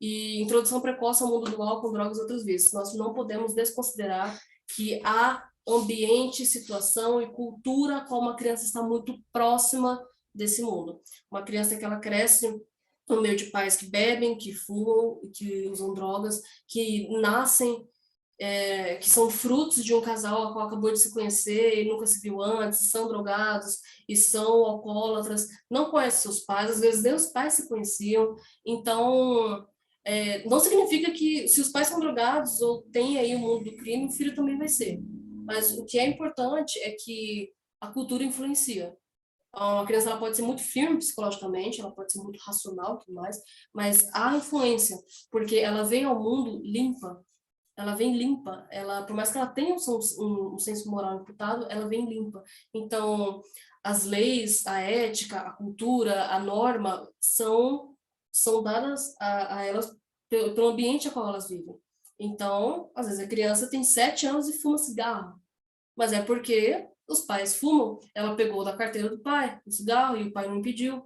e introdução precoce ao mundo do álcool, drogas e outras vezes. Nós não podemos desconsiderar que há ambiente, situação e cultura a qual uma criança está muito próxima desse mundo. Uma criança que ela cresce no meio de pais que bebem, que fumam, que usam drogas, que nascem que são frutos de um casal a qual acabou de se conhecer e nunca se viu antes, são drogados e são alcoólatras, não conhecem seus pais, às vezes nem os pais se conheciam, então não significa que se os pais são drogados ou tem aí o mundo do crime, o filho também vai ser. Mas o que é importante é que a cultura influencia. Uma criança ela pode ser muito firme psicologicamente, ela pode ser muito racional e tudo mais, mas há influência, porque ela vem ao mundo limpa, ela vem limpa, ela, por mais que ela tenha um senso moral imputado, ela vem limpa. Então, as leis, a ética, a cultura, a norma são dadas a elas pelo ambiente a qual elas vivem. Então, às vezes a criança tem 7 anos e fuma cigarro, mas é porque os pais fumam. Ela pegou da carteira do pai o cigarro e o pai não impediu.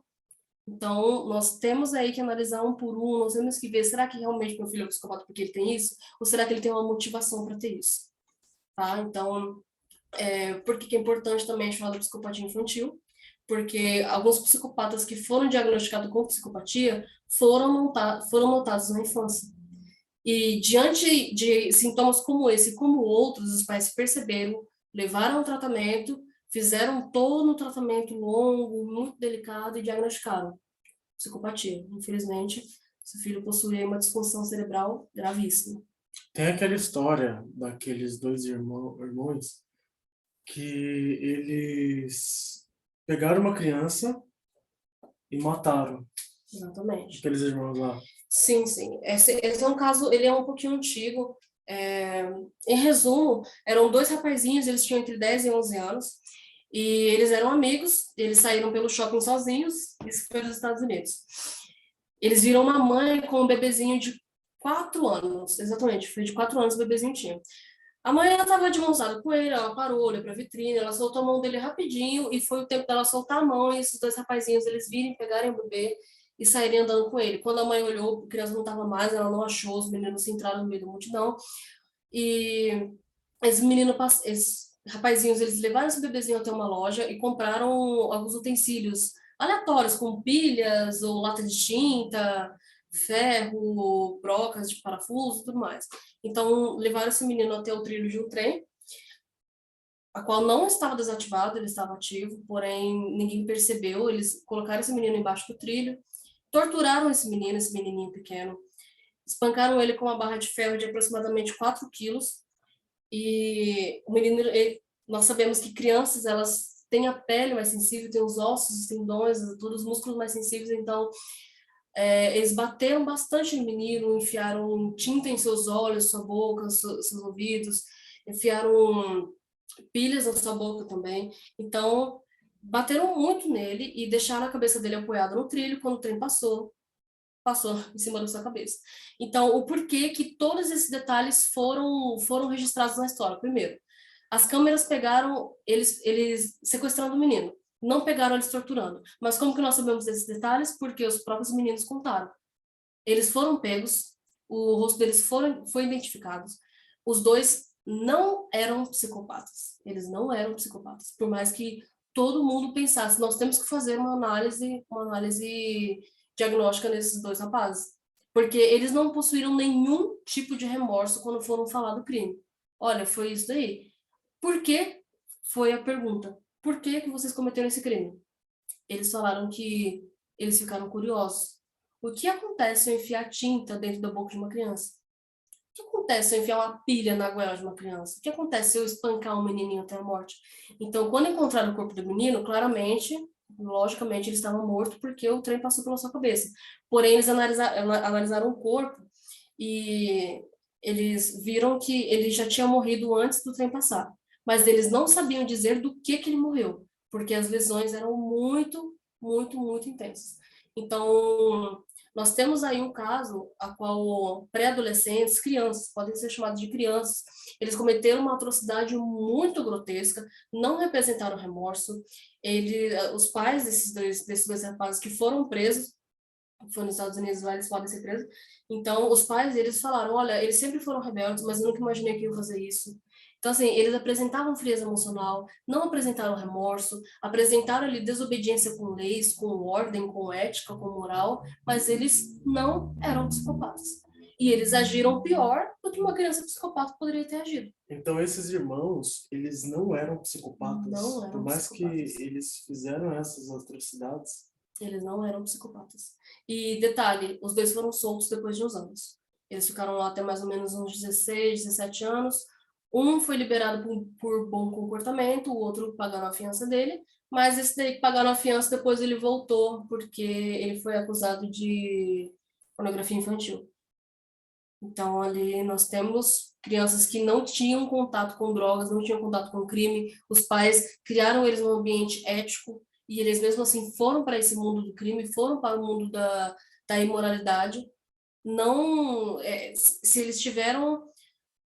Então, nós temos aí que analisar um por um, nós temos que ver, será que realmente meu filho é psicopata porque ele tem isso? Ou será que ele tem uma motivação para ter isso? Tá? Então, por que é importante também a gente falar da psicopatia infantil? Porque alguns psicopatas que foram diagnosticados com psicopatia foram notados na infância. E diante de sintomas como esse e como outros, os pais perceberam, levaram ao tratamento, fizeram todo um tratamento longo, muito delicado e diagnosticaram psicopatia. Infelizmente, seu filho possui uma disfunção cerebral gravíssima. Tem aquela história daqueles dois irmãos que eles pegaram uma criança e mataram. Exatamente. Aqueles irmãos lá. Sim, sim. Esse é um caso, ele é um pouquinho antigo. Em resumo, eram dois rapazinhos, eles tinham entre 10 e 11 anos, e eles eram amigos, eles saíram pelo shopping sozinhos, isso foi nos Estados Unidos. Eles viram uma mãe com um bebezinho de 4 anos, exatamente, foi de 4 anos o bebezinho tinha. A mãe, ela estava de mãos dadas com ele, ela parou, olhou para a vitrine, ela soltou a mão dele rapidinho, e foi o tempo dela soltar a mão, e esses dois rapazinhos, eles virem, pegarem o bebê e saírem andando com ele. Quando a mãe olhou, a criança não estava mais, ela não achou, os meninos se entraram no meio da multidão, e esses rapazinhos, eles levaram esse bebezinho até uma loja e compraram alguns utensílios aleatórios, como pilhas ou lata de tinta, ferro, brocas de parafuso e tudo mais. Então, levaram esse menino até o trilho de um trem, a qual não estava desativado, ele estava ativo, porém ninguém percebeu. Eles colocaram esse menino embaixo do trilho, torturaram esse menino, esse menininho pequeno, espancaram ele com uma barra de ferro de aproximadamente 4 quilos. E o menino, nós sabemos que crianças, elas têm a pele mais sensível, têm os ossos, os tendões, todos os músculos mais sensíveis, então eles bateram bastante no menino, enfiaram tinta em seus olhos, sua boca, seus ouvidos, enfiaram pilhas na sua boca também. Então, bateram muito nele e deixaram a cabeça dele apoiada no trilho quando o trem passou em cima da sua cabeça. Então, o porquê que todos esses detalhes foram registrados na história? Primeiro, as câmeras pegaram eles sequestrando o menino, não pegaram eles torturando. Mas como que nós sabemos desses detalhes? Porque os próprios meninos contaram. Eles foram pegos, o rosto deles foi identificado. Os dois não eram psicopatas. Eles não eram psicopatas. Por mais que todo mundo pensasse, nós temos que fazer uma análise diagnóstica nesses dois rapazes. Porque eles não possuíram nenhum tipo de remorso quando foram falar do crime. Olha, foi isso daí. Por que? Foi a pergunta. Por que vocês cometeram esse crime? Eles falaram que eles ficaram curiosos. O que acontece se eu enfiar tinta dentro da boca de uma criança? O que acontece se eu enfiar uma pilha na goela de uma criança? O que acontece se eu espancar um menininho até a morte? Então, quando encontraram o corpo do menino, claramente, logicamente, ele estava morto porque o trem passou pela sua cabeça. Porém, eles analisaram o corpo e eles viram que ele já tinha morrido antes do trem passar. Mas eles não sabiam dizer do que ele morreu, porque as lesões eram muito, muito, muito intensas. Então, nós temos aí um caso a qual pré-adolescentes, crianças, podem ser chamados de crianças, eles cometeram uma atrocidade muito grotesca, não representaram remorso. Os pais desses dois rapazes que foram presos, foi nos Estados Unidos, lá eles podem ser presos. Então, os pais deles falaram, olha, eles sempre foram rebeldes, mas eu nunca imaginei que iam fazer isso. Então, assim, eles apresentavam frieza emocional, não apresentaram remorso, apresentaram ali desobediência com leis, com ordem, com ética, com moral, mas eles não eram psicopatas. E eles agiram pior do que uma criança psicopata poderia ter agido. Então, esses irmãos, eles não eram psicopatas, Não eram por mais psicopatas. que eles fizeram essas atrocidades. Eles não eram psicopatas. E detalhe, os dois foram soltos depois de uns anos. Eles ficaram lá até mais ou menos uns 16, 17 anos. Um foi liberado por bom comportamento, o outro pagaram a fiança dele, mas esse daí que pagaram a fiança, depois ele voltou, porque ele foi acusado de pornografia infantil. Então, ali nós temos crianças que não tinham contato com drogas, não tinham contato com crime, os pais criaram eles num ambiente ético, e eles mesmo assim foram para esse mundo do crime, foram para o mundo da imoralidade. Não, se eles tiveram,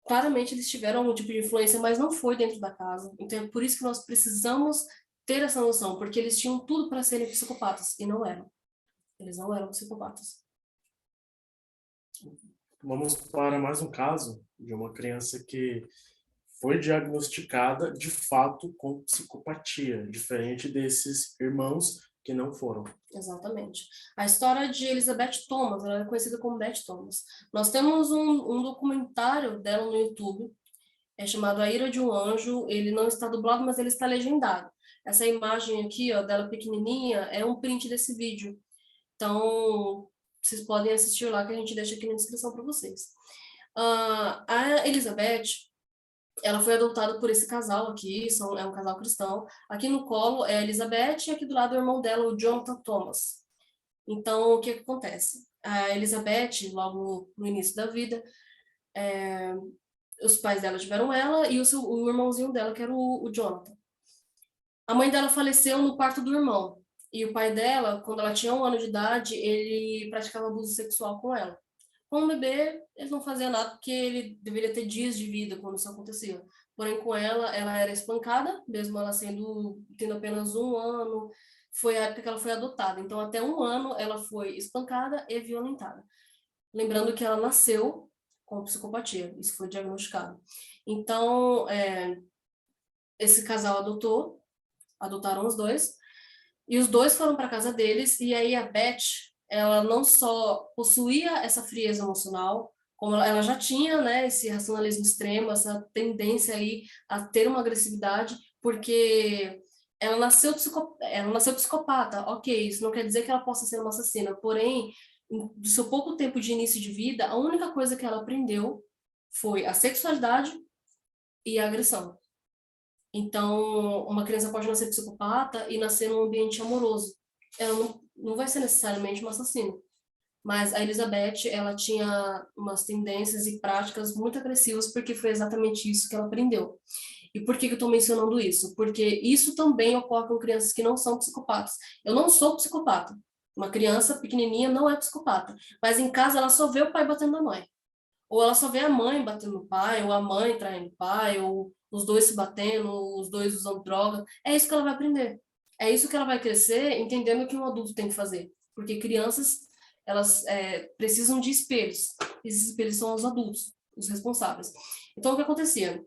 claramente eles tiveram algum tipo de influência, mas não foi dentro da casa. Então é por isso que nós precisamos ter essa noção, porque eles tinham tudo para serem psicopatas, e não eram. Eles não eram psicopatas. Vamos para mais um caso de uma criança que foi diagnosticada de fato com psicopatia, diferente desses irmãos que não foram. Exatamente. A história de Elizabeth Thomas, ela é conhecida como Beth Thomas. Nós temos um documentário dela no YouTube, é chamado A Ira de um Anjo. Ele não está dublado, mas ele está legendado. Essa imagem aqui, ó, dela pequenininha, é um print desse vídeo. Então, vocês podem assistir lá, que a gente deixa aqui na descrição para vocês. A Elizabeth, ela foi adotada por esse casal aqui, é um casal cristão. Aqui no colo é a Elizabeth e aqui do lado é o irmão dela, o Jonathan Thomas. Então, o que que acontece? A Elizabeth, logo no início da vida, os pais dela tiveram ela e o irmãozinho dela, que era o Jonathan. A mãe dela faleceu no parto do irmão. E o pai dela, quando ela tinha 1 ano de idade, ele praticava abuso sexual com ela. Com o bebê, ele não fazia nada porque ele deveria ter dias de vida quando isso acontecia. Porém, com ela, ela era espancada, mesmo ela tendo apenas 1 ano. Foi a época que ela foi adotada. Então, até 1 ano, ela foi espancada e violentada. Lembrando que ela nasceu com psicopatia. Isso foi diagnosticado. Então, esse casal adotaram os dois. E os dois foram para casa deles, e aí a Beth, ela não só possuía essa frieza emocional, como ela já tinha, né, esse racionalismo extremo, essa tendência aí a ter uma agressividade, porque ela nasceu psicopata, ok, isso não quer dizer que ela possa ser uma assassina, porém, do seu pouco tempo de início de vida, a única coisa que ela aprendeu foi a sexualidade e a agressão. Então, uma criança pode nascer psicopata e nascer num ambiente amoroso. Ela não vai ser necessariamente uma assassina. Mas a Elizabeth, ela tinha umas tendências e práticas muito agressivas porque foi exatamente isso que ela aprendeu. E por que que eu estou mencionando isso? Porque isso também ocorre com crianças que não são psicopatas. Eu não sou psicopata. Uma criança pequenininha não é psicopata. Mas em casa ela só vê o pai batendo na mãe. Ou ela só vê a mãe batendo no pai, ou a mãe traindo o pai, ou os dois se batendo, os dois usando droga. É isso que ela vai aprender. É isso que ela vai crescer entendendo o que um adulto tem que fazer. Porque crianças, elas precisam de espelhos. Esses espelhos são os adultos, os responsáveis. Então, o que acontecia?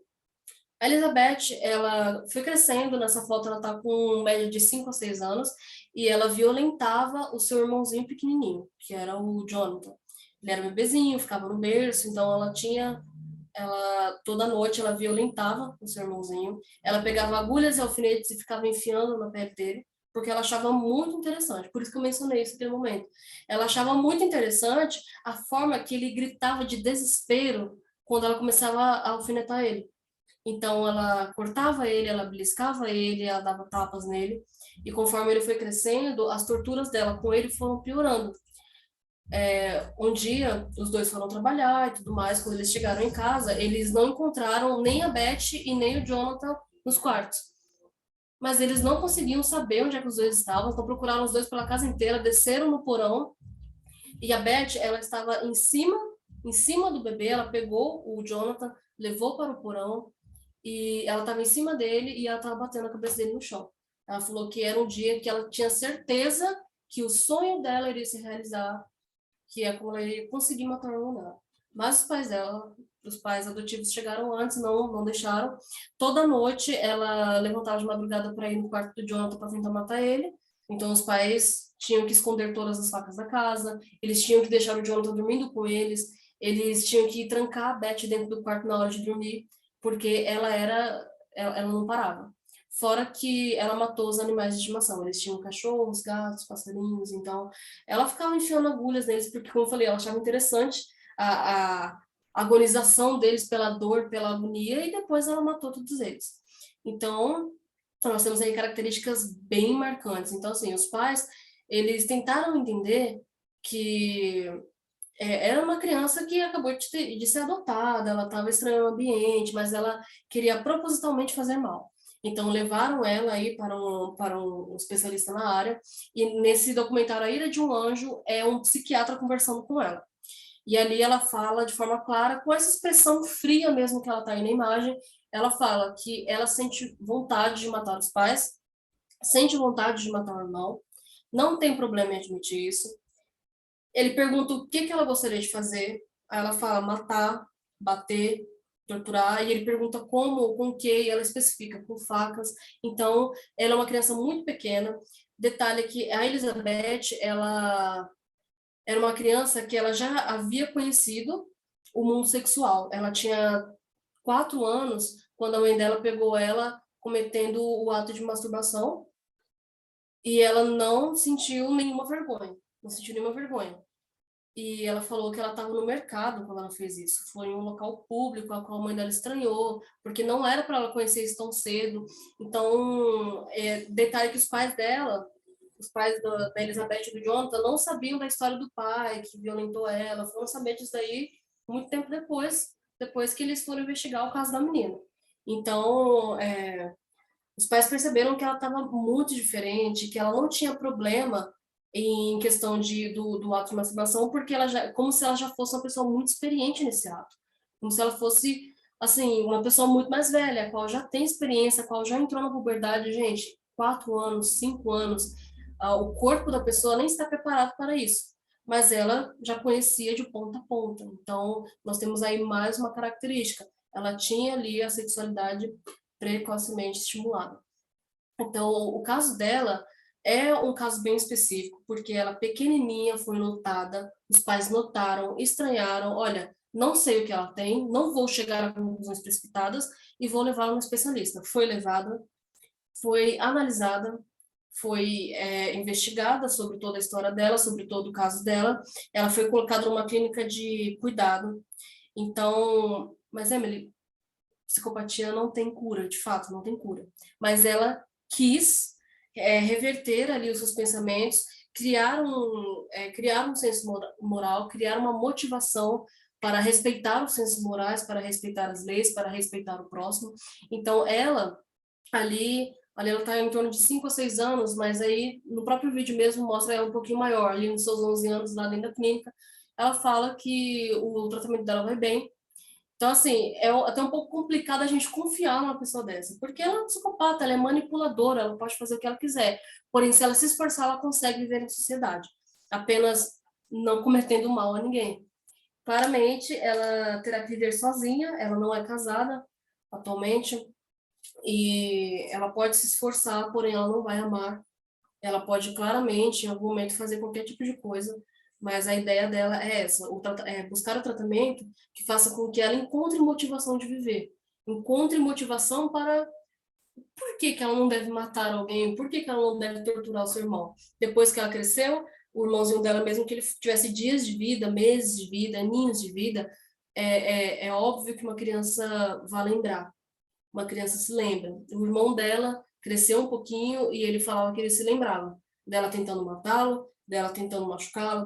A Elizabeth, ela foi crescendo, nessa foto ela tá com média de 5 a 6 anos, e ela violentava o seu irmãozinho pequenininho, que era o Jonathan. Ele era um bebezinho, ficava no berço, então toda noite ela violentava o seu irmãozinho. Ela pegava agulhas e alfinetes e ficava enfiando na pele dele, porque ela achava muito interessante. Por isso que eu mencionei isso naquele momento. Ela achava muito interessante a forma que ele gritava de desespero quando ela começava a alfinetar ele. Então ela cortava ele, ela beliscava ele, ela dava tapas nele. E conforme ele foi crescendo, as torturas dela com ele foram piorando. Um dia, os dois foram trabalhar e tudo mais. Quando eles chegaram em casa, eles não encontraram nem a Beth e nem o Jonathan nos quartos. Mas eles não conseguiam saber onde é que os dois estavam, então procuraram os dois pela casa inteira, desceram no porão. E a Beth, ela estava em cima do bebê, ela pegou o Jonathan, levou para o porão, e ela estava em cima dele e ela estava batendo a cabeça dele no chão. Ela falou que era um dia que ela tinha certeza que o sonho dela iria se realizar, que é como ela iria conseguir matar o irmão dela. Mas os pais dela, os pais adotivos chegaram antes, não deixaram. Toda noite ela levantava de madrugada para ir no quarto do Jonathan para tentar matar ele. Então os pais tinham que esconder todas as facas da casa, eles tinham que deixar o Jonathan dormindo com eles tinham que trancar a Beth dentro do quarto na hora de dormir, porque ela não parava. Fora que ela matou os animais de estimação. Eles tinham cachorros, gatos, passarinhos, então ela ficava enfiando agulhas neles, porque, como eu falei, ela achava interessante a agonização deles pela dor, pela agonia, e depois ela matou todos eles. Então, nós temos aí características bem marcantes. Então, assim, os pais, eles tentaram entender que era uma criança que acabou de ser adotada, ela estava estranhando o ambiente, mas ela queria propositalmente fazer mal. Então, levaram ela aí para um especialista na área, e nesse documentário A Ira de um Anjo, é um psiquiatra conversando com ela. E ali ela fala de forma clara, com essa expressão fria mesmo que ela está aí na imagem, ela fala que ela sente vontade de matar os pais, sente vontade de matar o irmão, não tem problema em admitir isso. Ele pergunta o que ela gostaria de fazer, aí ela fala matar, bater, torturar, e ele pergunta como, com o que, e ela especifica, com facas. Então, ela é uma criança muito pequena. Detalhe que a Elizabeth, ela era uma criança que ela já havia conhecido o mundo sexual. Ela tinha 4 anos quando a mãe dela pegou ela cometendo o ato de masturbação e ela não sentiu nenhuma vergonha. Não sentiu nenhuma vergonha. E ela falou que ela estava no mercado quando ela fez isso. Foi em um local público, a qual a mãe dela estranhou, porque não era para ela conhecer isso tão cedo. Então, detalhe que os pais da Elizabeth e do Jonathan não sabiam da história do pai que violentou ela, foram saber disso daí muito tempo depois que eles foram investigar o caso da menina. Então, os pais perceberam que ela estava muito diferente, que ela não tinha problema em questão do ato de masturbação, porque ela já, como se ela já fosse uma pessoa muito experiente nesse ato, como se ela fosse, assim, uma pessoa muito mais velha, a qual já tem experiência, a qual já entrou na puberdade, gente, 4 anos, 5 anos, o corpo da pessoa nem está preparado para isso, mas ela já conhecia de ponta a ponta. Então, nós temos aí mais uma característica. Ela tinha ali a sexualidade precocemente estimulada. Então, o caso dela é um caso bem específico, porque ela pequenininha foi notada, os pais notaram, estranharam, olha, não sei o que ela tem, não vou chegar a conclusões precipitadas e vou levá-la no especialista. Foi levada, foi analisada, foi investigada sobre toda a história dela, sobre todo o caso dela, ela foi colocada numa clínica de cuidado. Então, mas Emily, psicopatia não tem cura, de fato, não tem cura. Mas ela quis reverter ali os seus pensamentos, criar um senso moral, criar uma motivação para respeitar os sensos morais, para respeitar as leis, para respeitar o próximo. Então, ela, ali ela está em torno de 5 a 6 anos, mas aí no próprio vídeo mesmo mostra ela um pouquinho maior, ali nos seus 11 anos, lá dentro da clínica. Ela fala que o tratamento dela vai bem, então, assim, é até um pouco complicado a gente confiar numa pessoa dessa, porque ela é uma psicopata, ela é manipuladora, ela pode fazer o que ela quiser. Porém, se ela se esforçar, ela consegue viver em sociedade, apenas não cometendo mal a ninguém. Claramente, ela terá que viver sozinha, ela não é casada atualmente, e ela pode se esforçar, porém ela não vai amar. Ela pode claramente, em algum momento, fazer qualquer tipo de coisa, mas a ideia dela é essa, buscar o tratamento que faça com que ela encontre motivação de viver, encontre motivação para por que que ela não deve matar alguém, por que que ela não deve torturar o seu irmão. Depois que ela cresceu, o irmãozinho dela, mesmo que ele tivesse dias de vida, meses de vida, aninhos de vida, é óbvio que uma criança vai lembrar, uma criança se lembra. O irmão dela cresceu um pouquinho e ele falava que ele se lembrava dela tentando matá-lo, dela tentando machucá-lo,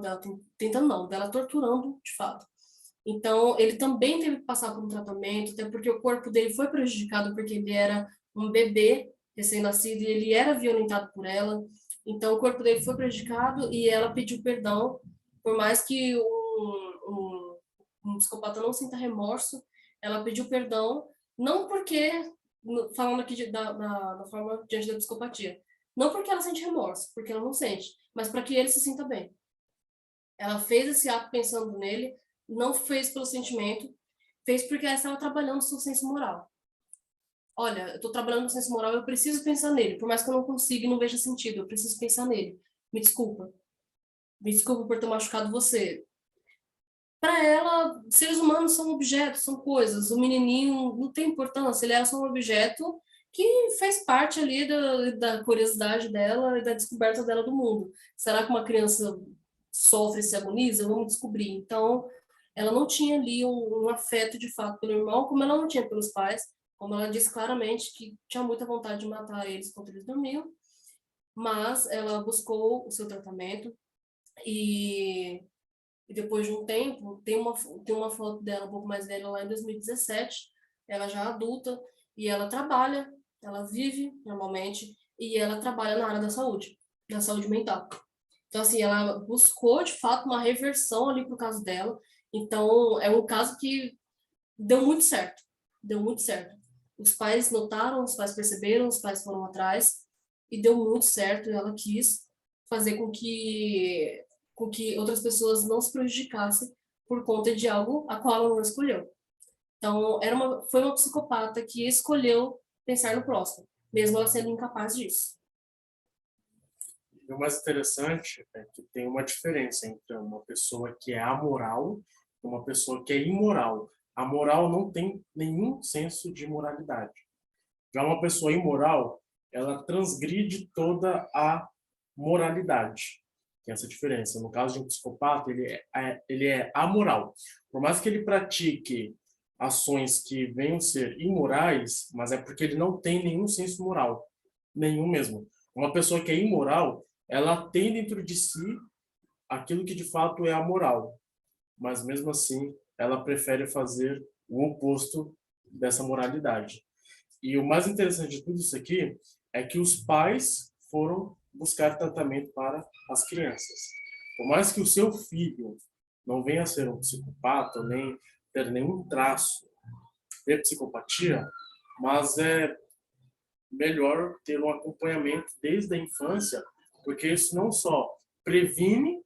tentando não, dela torturando de fato. Então, ele também teve que passar por um tratamento, até porque o corpo dele foi prejudicado porque ele era um bebê recém-nascido e ele era violentado por ela. Então, o corpo dele foi prejudicado e ela pediu perdão, por mais que um psicopata não sinta remorso, ela pediu perdão, não porque, falando aqui da forma diante da psicopatia, não porque ela sente remorso, porque ela não sente, mas para que ele se sinta bem. Ela fez esse ato pensando nele, não fez pelo sentimento, fez porque ela estava trabalhando o seu senso moral. Olha, eu estou trabalhando no senso moral, eu preciso pensar nele, por mais que eu não consiga e não veja sentido, eu preciso pensar nele. Me desculpa por ter machucado você. Para ela, seres humanos são objetos, são coisas. O menininho não tem importância, ele era só um objeto que fez parte ali da curiosidade dela e da descoberta dela do mundo. Será que uma criança sofre e se agoniza? Vamos descobrir. Então, ela não tinha ali um afeto de fato pelo irmão, como ela não tinha pelos pais, como ela disse claramente que tinha muita vontade de matar eles quando eles dormiam, mas ela buscou o seu tratamento e depois de um tempo, tem uma foto dela um pouco mais velha lá em 2017, ela já adulta, e ela trabalha, ela vive normalmente, e ela trabalha na área da saúde mental. Então, assim, ela buscou, de fato, uma reversão ali pro caso dela. Então, é um caso que deu muito certo. Deu muito certo. Os pais notaram, os pais perceberam, os pais foram atrás, e deu muito certo, e ela quis fazer com que outras pessoas não se prejudicassem por conta de algo a qual ela não escolheu. Então, foi uma psicopata que escolheu pensar no próximo, mesmo ela sendo incapaz disso. E o mais interessante é que tem uma diferença entre uma pessoa que é amoral e uma pessoa que é imoral. A moral não tem nenhum senso de moralidade. Já uma pessoa imoral, ela transgride toda a moralidade. Tem essa diferença. No caso de um psicopata, ele é amoral. Por mais que ele pratique ações que venham ser imorais, mas é porque ele não tem nenhum senso moral. Nenhum mesmo. Uma pessoa que é imoral, ela tem dentro de si aquilo que de fato é a moral, mas mesmo assim ela prefere fazer o oposto dessa moralidade. E o mais interessante de tudo isso aqui é que os pais foram buscar tratamento para as crianças. Por mais que o seu filho não venha a ser um psicopata, nem ter nenhum traço de psicopatia, mas é melhor ter um acompanhamento desde a infância, porque isso não só previne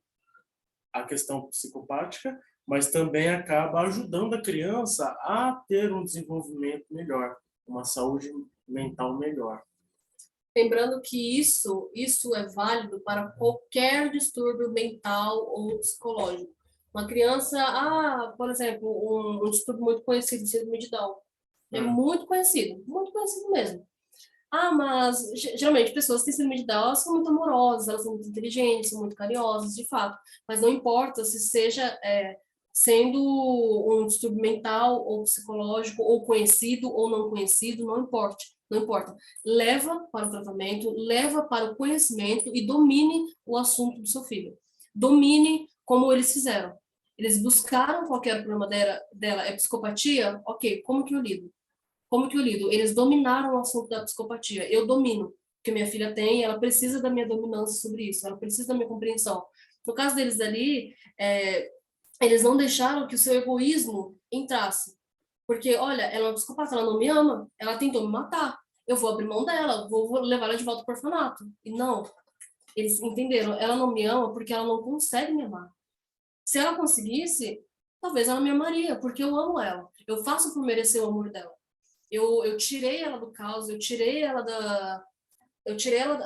a questão psicopática, mas também acaba ajudando a criança a ter um desenvolvimento melhor, uma saúde mental melhor. Lembrando que isso é válido para qualquer distúrbio mental ou psicológico. Uma criança, por exemplo, um distúrbio muito conhecido, síndrome de Down. É muito conhecido mesmo. Mas geralmente pessoas que têm síndrome de Down são muito amorosas, elas são muito inteligentes, são muito carinhosas, de fato. Mas não importa se seja sendo um distúrbio mental ou psicológico, ou conhecido ou não conhecido, não importa. Não importa. Leva para o tratamento, leva para o conhecimento e domine o assunto do seu filho. Domine como eles fizeram. Eles buscaram qualquer problema dela é psicopatia? Ok, como que eu lido? Como que eu lido? Eles dominaram o assunto da psicopatia. Eu domino, porque minha filha tem, ela precisa da minha dominância sobre isso, ela precisa da minha compreensão. No caso deles ali, eles não deixaram que o seu egoísmo entrasse. Porque, olha, ela é uma psicopata, ela não me ama, ela tentou me matar. Eu vou abrir mão dela, vou levar ela de volta para o orfanato. E não, eles entenderam, ela não me ama porque ela não consegue me amar. Se ela conseguisse, talvez ela me amaria, porque eu amo ela. Eu faço por merecer o amor dela. Eu tirei ela do caos, eu tirei ela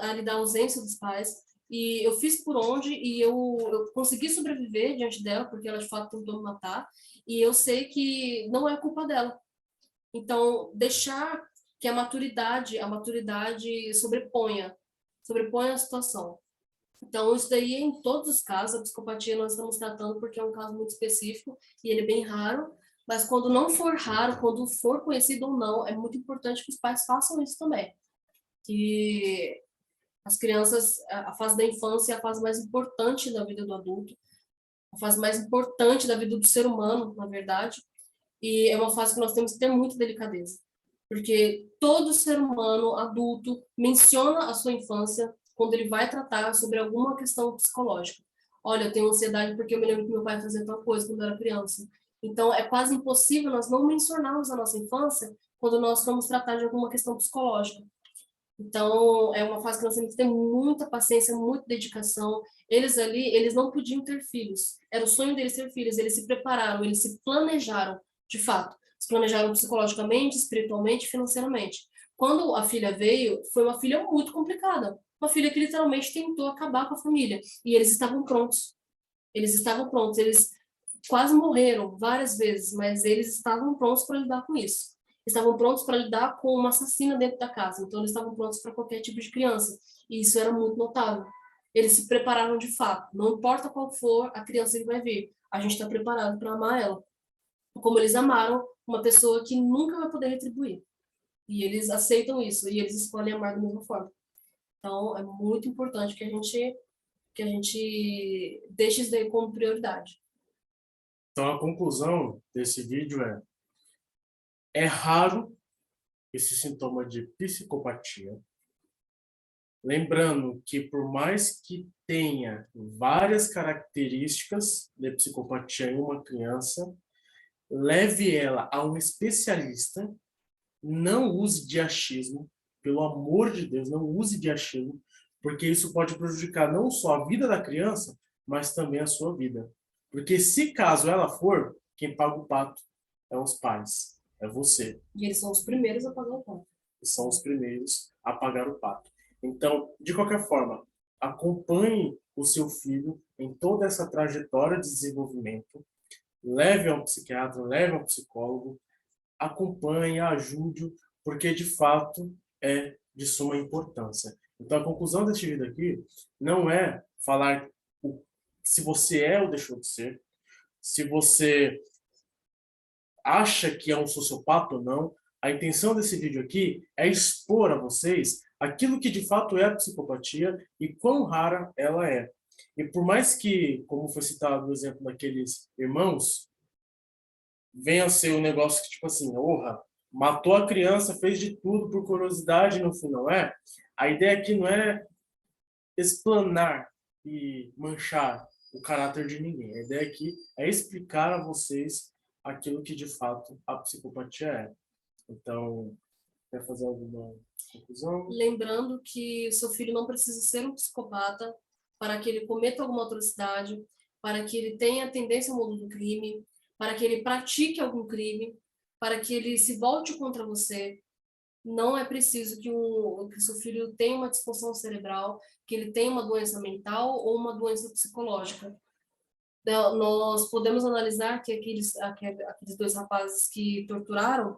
ali da ausência dos pais e eu fiz por onde e eu consegui sobreviver diante dela porque ela de fato tentou me matar e eu sei que não é culpa dela. Então deixar que a maturidade sobreponha a situação. Então isso daí em todos os casos, a psicopatia nós estamos tratando porque é um caso muito específico e ele é bem raro. Mas quando não for raro, quando for conhecido ou não, é muito importante que os pais façam isso também. Que as crianças, a fase da infância é a fase mais importante da vida do adulto, a fase mais importante da vida do ser humano, na verdade, e é uma fase que nós temos que ter muita delicadeza, porque todo ser humano adulto menciona a sua infância quando ele vai tratar sobre alguma questão psicológica. Olha, eu tenho ansiedade porque eu me lembro que meu pai fazia tal coisa quando eu era criança. Então, é quase impossível nós não mencionarmos a nossa infância quando nós vamos tratar de alguma questão psicológica. Então, é uma fase que nós temos que ter muita paciência, muita dedicação. Eles ali, eles não podiam ter filhos. Era o sonho deles ter filhos. Eles se prepararam, eles se planejaram, de fato. Se planejaram psicologicamente, espiritualmente, financeiramente. Quando a filha veio, foi uma filha muito complicada. Uma filha que literalmente tentou acabar com a família. E eles estavam prontos. Eles estavam prontos. Eles quase morreram várias vezes, mas eles estavam prontos para lidar com isso. Estavam prontos para lidar com uma assassina dentro da casa, então eles estavam prontos para qualquer tipo de criança, e isso era muito notável. Eles se prepararam de fato, não importa qual for a criança que vai vir, a gente está preparado para amar ela, como eles amaram uma pessoa que nunca vai poder retribuir. E eles aceitam isso, e eles escolhem amar da mesma forma. Então, é muito importante que a gente deixe isso daí como prioridade. Então, a conclusão desse vídeo é raro esse sintoma de psicopatia. Lembrando que, por mais que tenha várias características de psicopatia em uma criança, leve ela a um especialista, não use de achismo, pelo amor de Deus, não use de achismo, porque isso pode prejudicar não só a vida da criança, mas também a sua vida. Porque se caso ela for, quem paga o pato é os pais, é você. E eles são os primeiros a pagar o pato. E são os primeiros a pagar o pato. Então, de qualquer forma, acompanhe o seu filho em toda essa trajetória de desenvolvimento, leve a um psiquiatra, leve a um psicólogo, acompanhe, ajude-o, porque de fato é de suma importância. Então, a conclusão deste vídeo aqui não é falar se você é ou deixou de ser, se você acha que é um sociopata ou não. A intenção desse vídeo aqui é expor a vocês aquilo que de fato é a psicopatia e quão rara ela é. E por mais que, como foi citado no exemplo daqueles irmãos, venha a ser um negócio que, tipo assim, orra, matou a criança, fez de tudo por curiosidade, no fim não é. A ideia aqui não é explanar e manchar o caráter de ninguém. A ideia aqui é explicar a vocês aquilo que de fato a psicopatia é. Então, quer fazer alguma conclusão? Lembrando que o seu filho não precisa ser um psicopata para que ele cometa alguma atrocidade, para que ele tenha tendência ao mundo do crime, para que ele pratique algum crime, para que ele se volte contra você. Não é preciso que o seu filho tenha uma disfunção cerebral, que ele tenha uma doença mental ou uma doença psicológica. Nós podemos analisar que aqueles dois rapazes que torturaram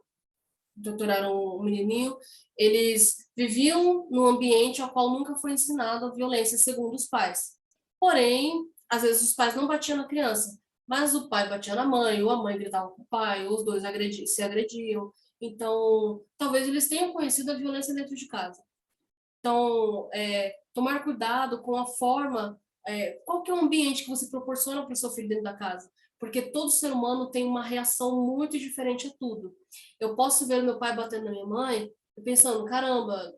o menininho, eles viviam num ambiente ao qual nunca foi ensinado a violência, segundo os pais. Porém, às vezes os pais não batiam na criança, mas o pai batia na mãe, ou a mãe gritava com o pai, ou os dois se agrediam. Então, talvez eles tenham conhecido a violência dentro de casa. Então, tomar cuidado com a forma, qual que é o ambiente que você proporciona para o seu filho dentro da casa? Porque todo ser humano tem uma reação muito diferente a tudo. Eu posso ver meu pai batendo na minha mãe e pensando, caramba,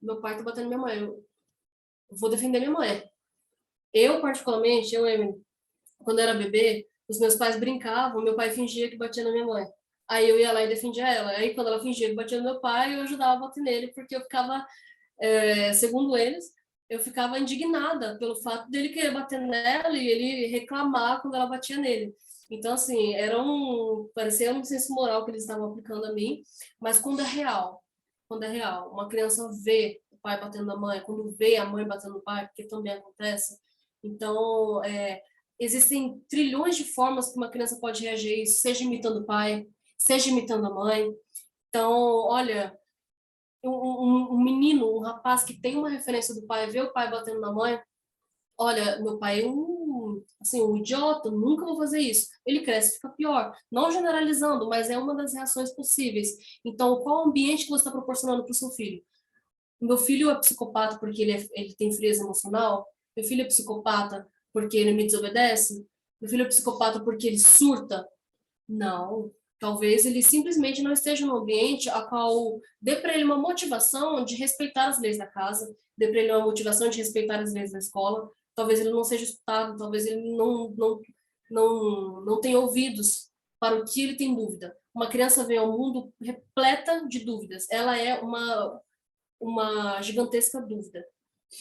meu pai está batendo na minha mãe, eu vou defender minha mãe. Eu, particularmente, Emily, quando eu era bebê, os meus pais brincavam, meu pai fingia que batia na minha mãe. Aí eu ia lá e defendia ela. Aí quando ela fingia que batia no meu pai, eu ajudava a bater nele, porque eu ficava segundo eles, eu ficava indignada pelo fato dele querer bater nela e ele reclamar quando ela batia nele. Então, assim, parecia um senso moral que eles estavam aplicando a mim, mas quando é real, uma criança vê o pai batendo na mãe, quando vê a mãe batendo no pai, porque também acontece, então, existem trilhões de formas que uma criança pode reagir a isso, seja imitando o pai, seja imitando a mãe. Então, olha, um menino, um rapaz que tem uma referência do pai, vê o pai batendo na mãe, olha, meu pai é um idiota, nunca vou fazer isso. Ele cresce e fica pior. Não generalizando, mas é uma das reações possíveis. Então, qual o ambiente que você está proporcionando para o seu filho? Meu filho é psicopata porque ele tem frieza emocional? Meu filho é psicopata porque ele me desobedece? Meu filho é psicopata porque ele surta? Não. Talvez ele simplesmente não esteja num ambiente a qual dê para ele uma motivação de respeitar as leis da casa, dê para ele uma motivação de respeitar as leis da escola. Talvez ele não seja escutado, talvez ele não tenha ouvidos para o que ele tem dúvida. Uma criança vem ao mundo repleta de dúvidas. Ela é uma gigantesca dúvida.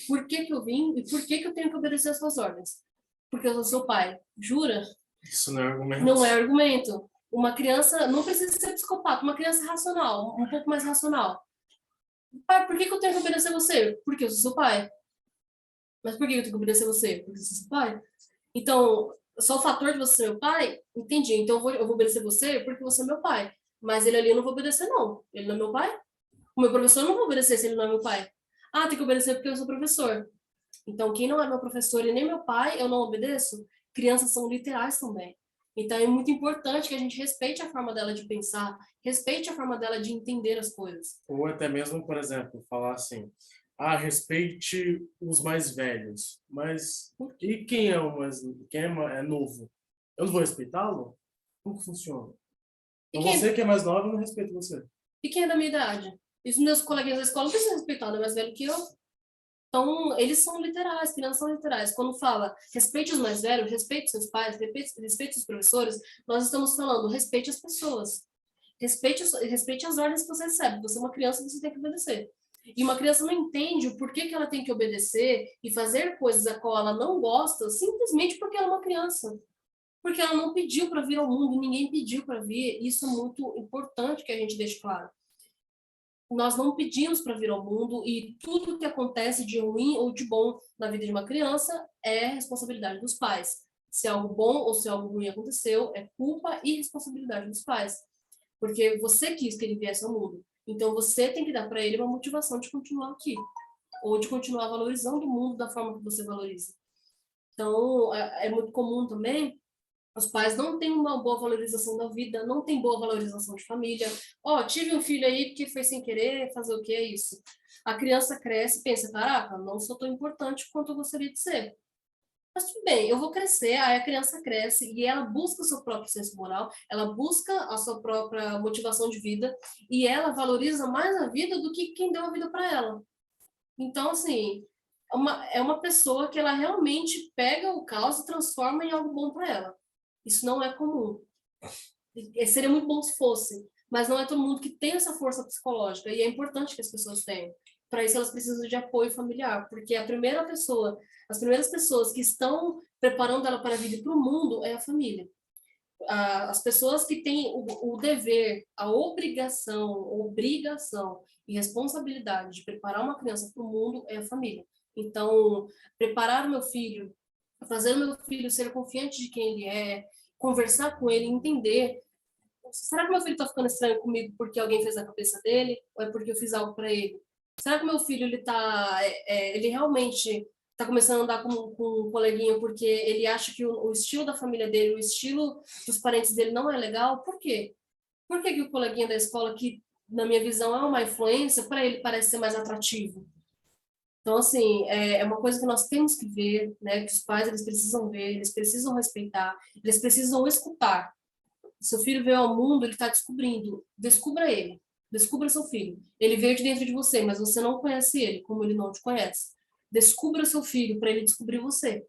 Por que que eu vim e por que que eu tenho que obedecer às suas ordens? Porque eu sou seu pai. Jura? Isso não é argumento. Não é argumento. Uma criança não precisa ser psicopata, uma criança racional, um pouco mais racional. Pai, por que que eu tenho que obedecer você? Porque eu sou seu pai. Mas por que eu tenho que obedecer você? Porque eu sou seu pai. Então, só o fator de você ser meu pai, entendi. Então eu vou obedecer você porque você é meu pai. Mas ele ali eu não vou obedecer, não. Ele não é meu pai. O meu professor eu não vou obedecer se ele não é meu pai. Ah, tem que obedecer porque eu sou professor. Então, quem não é meu professor e nem meu pai, eu não obedeço. Crianças são literais também. Então, é muito importante que a gente respeite a forma dela de pensar, respeite a forma dela de entender as coisas. Ou até mesmo, por exemplo, falar assim, respeite os mais velhos. Mas e quem é o mais, é novo? Eu não vou respeitá-lo? Como que funciona? E Então quem, você que é mais nova, eu não respeito você. e quem é da minha idade? E os meus coleguinhas da escola não precisam respeitar, não é mais velho que eu. Então, eles são literais, crianças são literais. Quando fala respeite os mais velhos, respeite seus pais, respeite os professores, nós estamos falando respeite as pessoas. Respeite as ordens que você recebe. Você é uma criança, você tem que obedecer. E uma criança não entende o porquê que ela tem que obedecer e fazer coisas a qual ela não gosta, simplesmente porque ela é uma criança. Porque ela não pediu para vir ao mundo, ninguém pediu para vir. Isso é muito importante que a gente deixe claro. Nós não pedimos para vir ao mundo e tudo que acontece de ruim ou de bom na vida de uma criança é responsabilidade dos pais. Se algo bom ou se algo ruim aconteceu, é culpa e responsabilidade dos pais. Porque você quis que ele viesse ao mundo. Então você tem que dar para ele uma motivação de continuar aqui. Ou de continuar valorizando o mundo da forma que você valoriza. Então, é muito comum também Os pais não têm uma boa valorização da vida, não têm boa valorização de família. Ó, tive um filho aí porque foi sem querer, fazer o que é isso? A criança cresce e pensa, caraca, não sou tão importante quanto eu gostaria de ser. Mas tudo bem, eu vou crescer, aí a criança cresce e ela busca o seu próprio senso moral, ela busca a sua própria motivação de vida e ela valoriza mais a vida do que quem deu a vida para ela. Então, assim, é uma pessoa que ela realmente pega o caos e transforma em algo bom para ela. Isso não é comum. Seria muito bom se fosse, mas não é todo mundo que tem essa força psicológica e é importante que as pessoas tenham. Para isso elas precisam de apoio familiar, porque as primeiras pessoas que estão preparando ela para a vida e para o mundo é a família. As pessoas que têm o dever, a obrigação e responsabilidade de preparar uma criança para o mundo é a família. Então, preparar o meu filho, fazer o meu filho ser confiante de quem ele é, conversar com ele, entender. Será que meu filho está ficando estranho comigo porque alguém fez na cabeça dele? Ou é porque eu fiz algo para ele? Será que meu filho ele realmente está começando a andar com um coleguinha porque ele acha que o estilo da família dele, o estilo dos parentes dele não é legal? Por quê? Por que o coleguinha da escola, que na minha visão é uma influência, para ele parece ser mais atrativo? Então, assim, é uma coisa que nós temos que ver, né? Que os pais eles precisam ver, eles precisam respeitar, eles precisam escutar. Seu filho veio ao mundo, ele está descobrindo. Descubra ele. Descubra seu filho. Ele veio de dentro de você, mas você não conhece ele, como ele não te conhece. Descubra seu filho para ele descobrir você.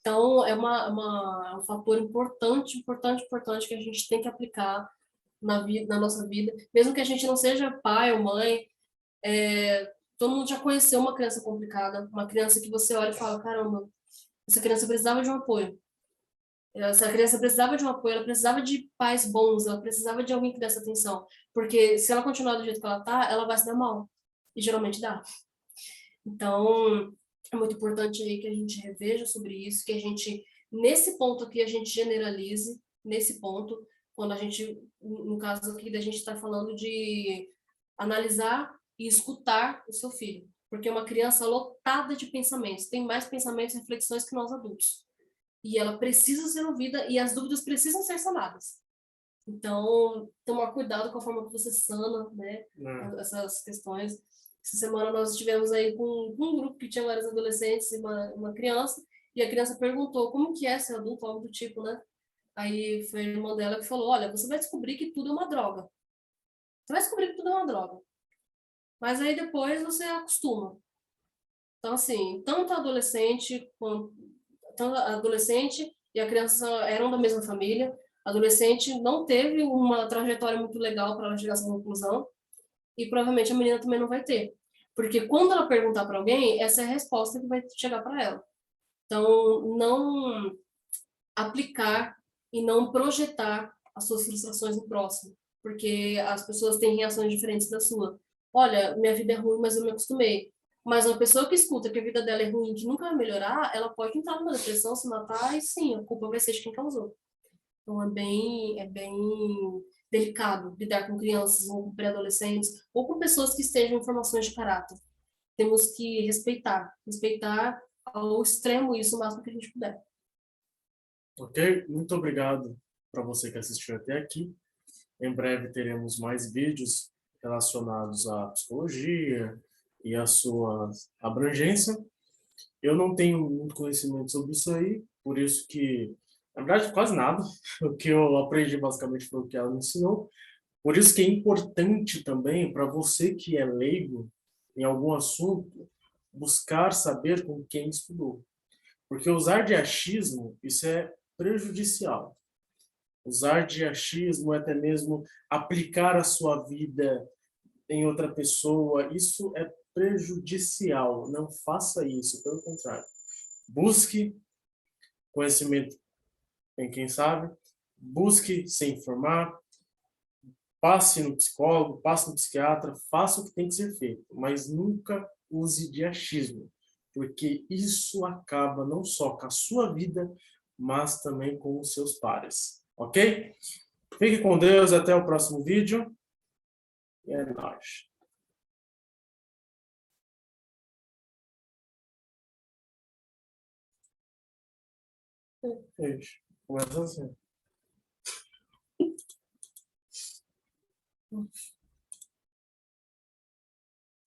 Então, é um fator importante, importante, importante que a gente tem que aplicar na nossa vida. Mesmo que a gente não seja pai ou mãe, todo mundo já conheceu uma criança complicada, uma criança que você olha e fala, caramba, essa criança precisava de um apoio. Essa criança precisava de um apoio, ela precisava de pais bons, ela precisava de alguém que desse atenção. Porque se ela continuar do jeito que ela tá, ela vai se dar mal. E geralmente dá. Então, é muito importante aí que a gente reveja sobre isso, que a gente, nesse ponto aqui, a gente generalize, nesse ponto, quando a gente, no caso aqui, da gente está falando de analisar e escutar o seu filho. Porque é uma criança lotada de pensamentos, tem mais pensamentos e reflexões que nós adultos. E ela precisa ser ouvida e as dúvidas precisam ser sanadas. Então, tomar cuidado com a forma que você sana, né, essas questões. Essa semana nós estivemos aí com um grupo que tinha vários adolescentes e uma criança, e a criança perguntou como que é ser adulto, algo do tipo, né? Aí foi a irmã dela que falou, olha, você vai descobrir que tudo é uma droga. Você vai descobrir que tudo é uma droga. Mas aí depois você acostuma. Então, assim, tanto a adolescente e a criança eram da mesma família. A adolescente não teve uma trajetória muito legal para ela chegar a essa conclusão e provavelmente a menina também não vai ter. Porque quando ela perguntar para alguém, essa é a resposta que vai chegar para ela. Então, não aplicar e não projetar as suas frustrações no próximo, porque as pessoas têm reações diferentes da sua. Olha, minha vida é ruim, mas eu me acostumei. Mas uma pessoa que escuta que a vida dela é ruim, que nunca vai melhorar, ela pode entrar numa depressão, se matar, e sim, a culpa vai ser de quem causou. Então é bem delicado lidar com crianças ou com pré-adolescentes ou com pessoas que estejam em formações de caráter. Temos que respeitar ao extremo isso o máximo que a gente puder. Ok? Muito obrigado para você que assistiu até aqui. Em breve teremos mais vídeos relacionados à psicologia e à sua abrangência. Eu não tenho muito conhecimento sobre isso aí, por isso que, na verdade, quase nada. O que eu aprendi basicamente foi o que ela me ensinou. Por isso que é importante também para você que é leigo em algum assunto, buscar saber com quem estudou. Porque usar de achismo, isso é prejudicial. Usar de achismo, até mesmo aplicar a sua vida em outra pessoa, isso é prejudicial. Não faça isso, pelo contrário. Busque conhecimento em quem sabe, busque se informar, passe no psicólogo, passe no psiquiatra, faça o que tem que ser feito, mas nunca use de achismo, porque isso acaba não só com a sua vida, mas também com os seus pares. Ok? Fique com Deus, até o próximo vídeo. E é nóis. Beijo. Começa assim.